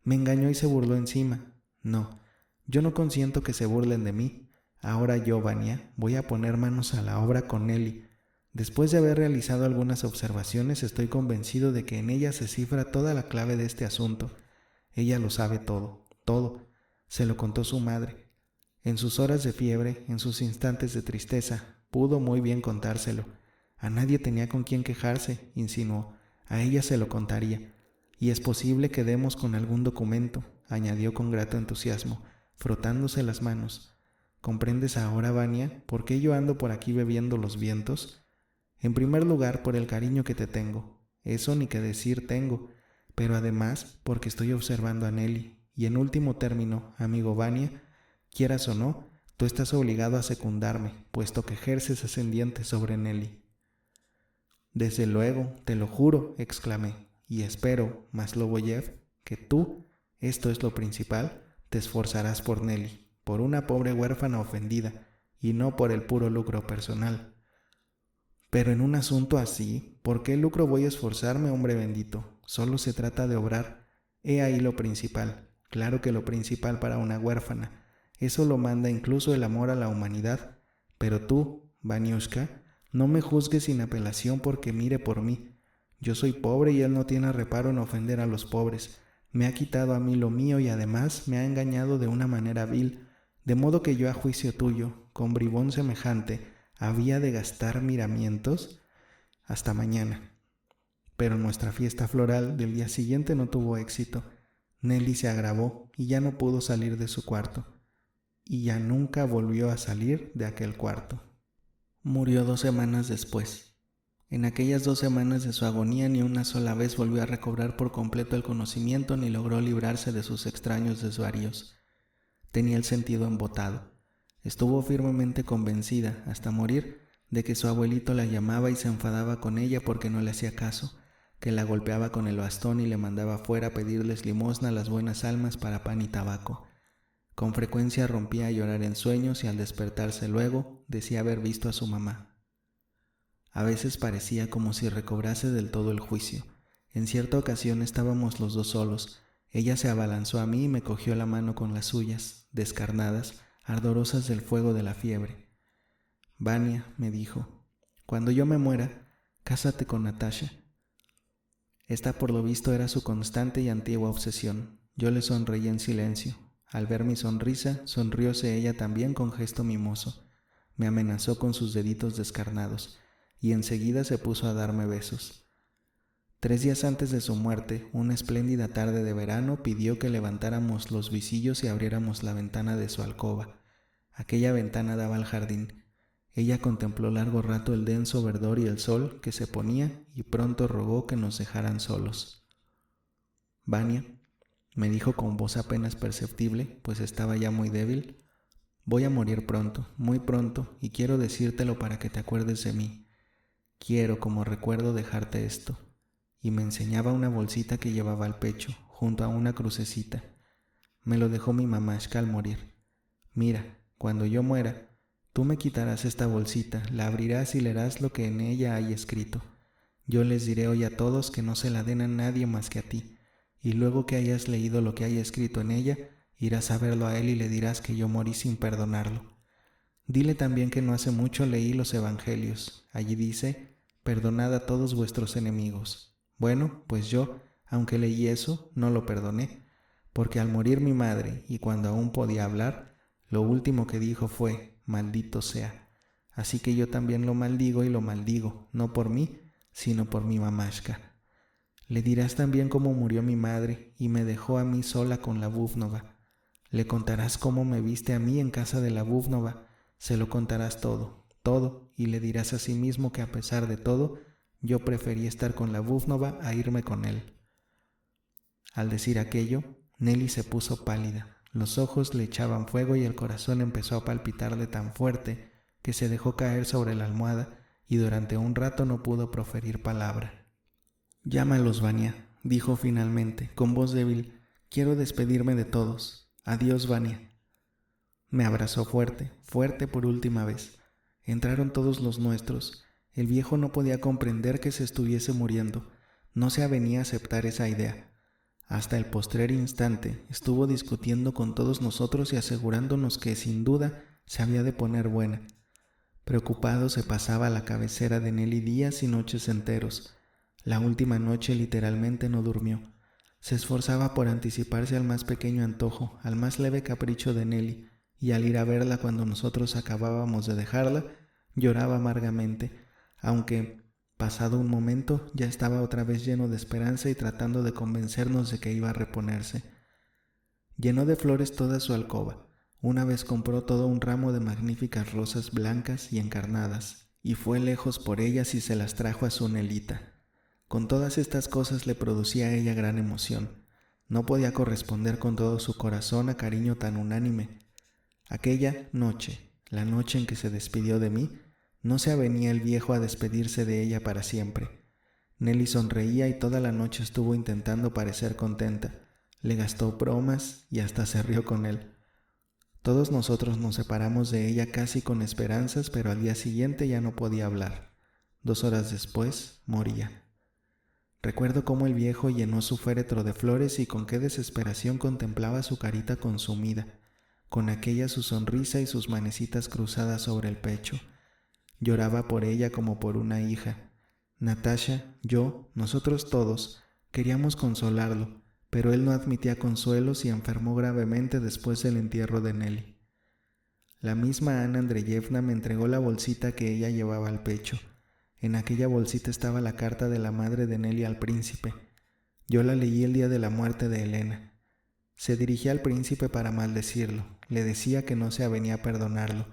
Me engañó y se burló encima. No, yo no consiento que se burlen de mí. Ahora yo, Vania, voy a poner manos a la obra con Nelly. Después de haber realizado algunas observaciones, estoy convencido de que en ella se cifra toda la clave de este asunto. Ella lo sabe todo, todo. Se lo contó su madre. En sus horas de fiebre, en sus instantes de tristeza, pudo muy bien contárselo. A nadie tenía con quien quejarse, insinuó. A ella se lo contaría. Y es posible que demos con algún documento, añadió con grato entusiasmo, frotándose las manos. ¿Comprendes ahora, Vania, por qué yo ando por aquí bebiendo los vientos? En primer lugar, por el cariño que te tengo. Eso ni que decir tengo. Pero además, porque estoy observando a Nelly. Y en último término, amigo Vania, quieras o no, tú estás obligado a secundarme, puesto que ejerces ascendiente sobre Nelly. Desde luego, te lo juro, exclamé, y espero, Maslovoyev, que tú, esto es lo principal, te esforzarás por Nelly, por una pobre huérfana ofendida, y no por el puro lucro personal. Pero en un asunto así, ¿por qué lucro voy a esforzarme, hombre bendito? Solo se trata de obrar. He ahí lo principal. Claro que lo principal para una huérfana. Eso lo manda incluso el amor a la humanidad. Pero tú, Vaniushka, no me juzgues sin apelación porque mire por mí. Yo soy pobre y él no tiene reparo en ofender a los pobres. Me ha quitado a mí lo mío y además me ha engañado de una manera vil, de modo que yo a juicio tuyo, con bribón semejante, había de gastar miramientos. Hasta mañana. Pero nuestra fiesta floral del día siguiente no tuvo éxito. Nelly se agravó y ya no pudo salir de su cuarto. Y ya nunca volvió a salir de aquel cuarto. Murió 2 semanas después. En aquellas 2 semanas de su agonía ni una sola vez volvió a recobrar por completo el conocimiento ni logró librarse de sus extraños desvaríos. Tenía el sentido embotado. Estuvo firmemente convencida, hasta morir, de que su abuelito la llamaba y se enfadaba con ella porque no le hacía caso, que la golpeaba con el bastón y le mandaba fuera a pedirles limosna a las buenas almas para pan y tabaco. Con frecuencia rompía a llorar en sueños y al despertarse luego decía haber visto a su mamá. A veces parecía como si recobrase del todo el juicio. En cierta ocasión estábamos los dos solos. Ella se abalanzó a mí y me cogió la mano con las suyas, descarnadas, ardorosas del fuego de la fiebre. Vania, me dijo, cuando yo me muera, cásate con Natasha. Esta por lo visto era su constante y antigua obsesión. Yo le sonreí en silencio. Al ver mi sonrisa, sonrióse ella también con gesto mimoso. Me amenazó con sus deditos descarnados y enseguida se puso a darme besos. 3 días antes de su muerte, una espléndida tarde de verano, pidió que levantáramos los visillos y abriéramos la ventana de su alcoba. Aquella ventana daba al jardín. Ella contempló largo rato el denso verdor y el sol que se ponía y pronto rogó que nos dejaran solos. «Vania», me dijo con voz apenas perceptible, pues estaba ya muy débil, «voy a morir pronto, muy pronto, y quiero decírtelo para que te acuerdes de mí. Quiero, como recuerdo, dejarte esto». Y me enseñaba una bolsita que llevaba al pecho, junto a una crucecita. Me lo dejó mi mamashka al morir. «Mira, cuando yo muera, tú me quitarás esta bolsita, la abrirás y leerás lo que en ella hay escrito. Yo les diré hoy a todos que no se la den a nadie más que a ti, y luego que hayas leído lo que hay escrito en ella, irás a verlo a él y le dirás que yo morí sin perdonarlo. Dile también que no hace mucho leí los evangelios. Allí dice, perdonad a todos vuestros enemigos. Bueno, pues yo, aunque leí eso, no lo perdoné, porque al morir mi madre, y cuando aún podía hablar, lo último que dijo fue, maldito sea. Así que yo también lo maldigo y lo maldigo, no por mí, sino por mi mamashka. Le dirás también cómo murió mi madre y me dejó a mí sola con la búfnova. Le contarás cómo me viste a mí en casa de la búfnova. Se lo contarás todo, todo, y le dirás a sí mismo que a pesar de todo, yo preferí estar con la búfnova a irme con él. Al decir aquello, Nelly se puso pálida. Los ojos le echaban fuego y el corazón empezó a palpitarle tan fuerte que se dejó caer sobre la almohada y durante un rato no pudo proferir palabra. «Llámalos, Vania», dijo finalmente, con voz débil. «Quiero despedirme de todos. Adiós, Vania». Me abrazó fuerte, fuerte por última vez. Entraron todos los nuestros. El viejo no podía comprender que se estuviese muriendo. No se avenía a aceptar esa idea. Hasta el postrer instante estuvo discutiendo con todos nosotros y asegurándonos que, sin duda, se había de poner buena. Preocupado se pasaba a la cabecera de Nelly días y noches enteros. La última noche literalmente no durmió. Se esforzaba por anticiparse al más pequeño antojo, al más leve capricho de Nelly, y al ir a verla cuando nosotros acabábamos de dejarla, lloraba amargamente, aunque, pasado un momento, ya estaba otra vez lleno de esperanza y tratando de convencernos de que iba a reponerse. Llenó de flores toda su alcoba. Una vez compró todo un ramo de magníficas rosas blancas y encarnadas, y fue lejos por ellas y se las trajo a su Nelita. Con todas estas cosas le producía a ella gran emoción. No podía corresponder con todo su corazón a cariño tan unánime. Aquella noche, la noche en que se despidió de mí, no se avenía el viejo a despedirse de ella para siempre. Nelly sonreía y toda la noche estuvo intentando parecer contenta. Le gastó bromas y hasta se rió con él. Todos nosotros nos separamos de ella casi con esperanzas, pero al día siguiente ya no podía hablar. 2 horas después, moría. Recuerdo cómo el viejo llenó su féretro de flores y con qué desesperación contemplaba su carita consumida, con aquella su sonrisa y sus manecitas cruzadas sobre el pecho. Lloraba por ella como por una hija. Natasha, yo, nosotros todos, queríamos consolarlo, pero él no admitía consuelos y enfermó gravemente después del entierro de Nelly. La misma Ana Andreyevna me entregó la bolsita que ella llevaba al pecho. En aquella bolsita estaba la carta de la madre de Nelly al príncipe. Yo la leí el día de la muerte de Elena. Se dirigía al príncipe para maldecirlo, le decía que no se avenía a perdonarlo,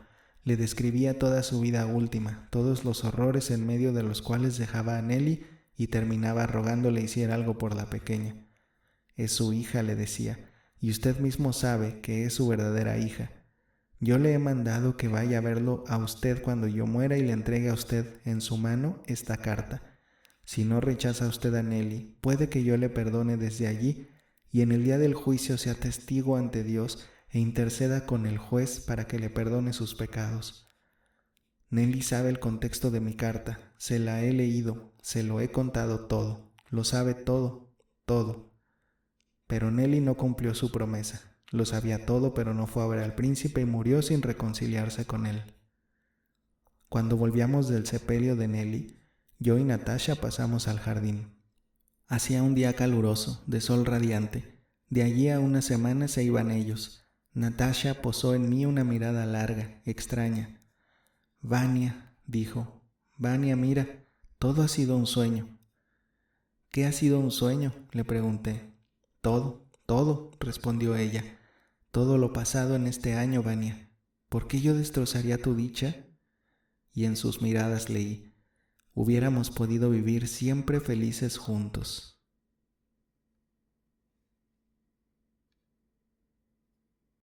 le describía toda su vida última, todos los horrores en medio de los cuales dejaba a Nelly y terminaba rogándole hiciera algo por la pequeña. Es su hija, le decía, y usted mismo sabe que es su verdadera hija. Yo le he mandado que vaya a verlo a usted cuando yo muera y le entregue a usted en su mano esta carta. Si no rechaza usted a Nelly, puede que yo le perdone desde allí y en el día del juicio sea testigo ante Dios e interceda con el juez para que le perdone sus pecados. Nelly sabe el contexto de mi carta, se la he leído, se lo he contado todo, lo sabe todo, todo. Pero Nelly no cumplió su promesa, lo sabía todo pero no fue a ver al príncipe y murió sin reconciliarse con él. Cuando volvíamos del sepelio de Nelly, yo y Natasha pasamos al jardín. Hacía un día caluroso, de sol radiante. De allí a una semana se iban ellos. Natasha posó en mí una mirada larga, extraña. «Vania», dijo, «Vania, mira, todo ha sido un sueño». ¿Qué ha sido un sueño?, le pregunté. Todo, todo, respondió ella. Todo lo pasado en este año, Vania. ¿Por qué yo destrozaría tu dicha? Y en sus miradas leí: hubiéramos podido vivir siempre felices juntos.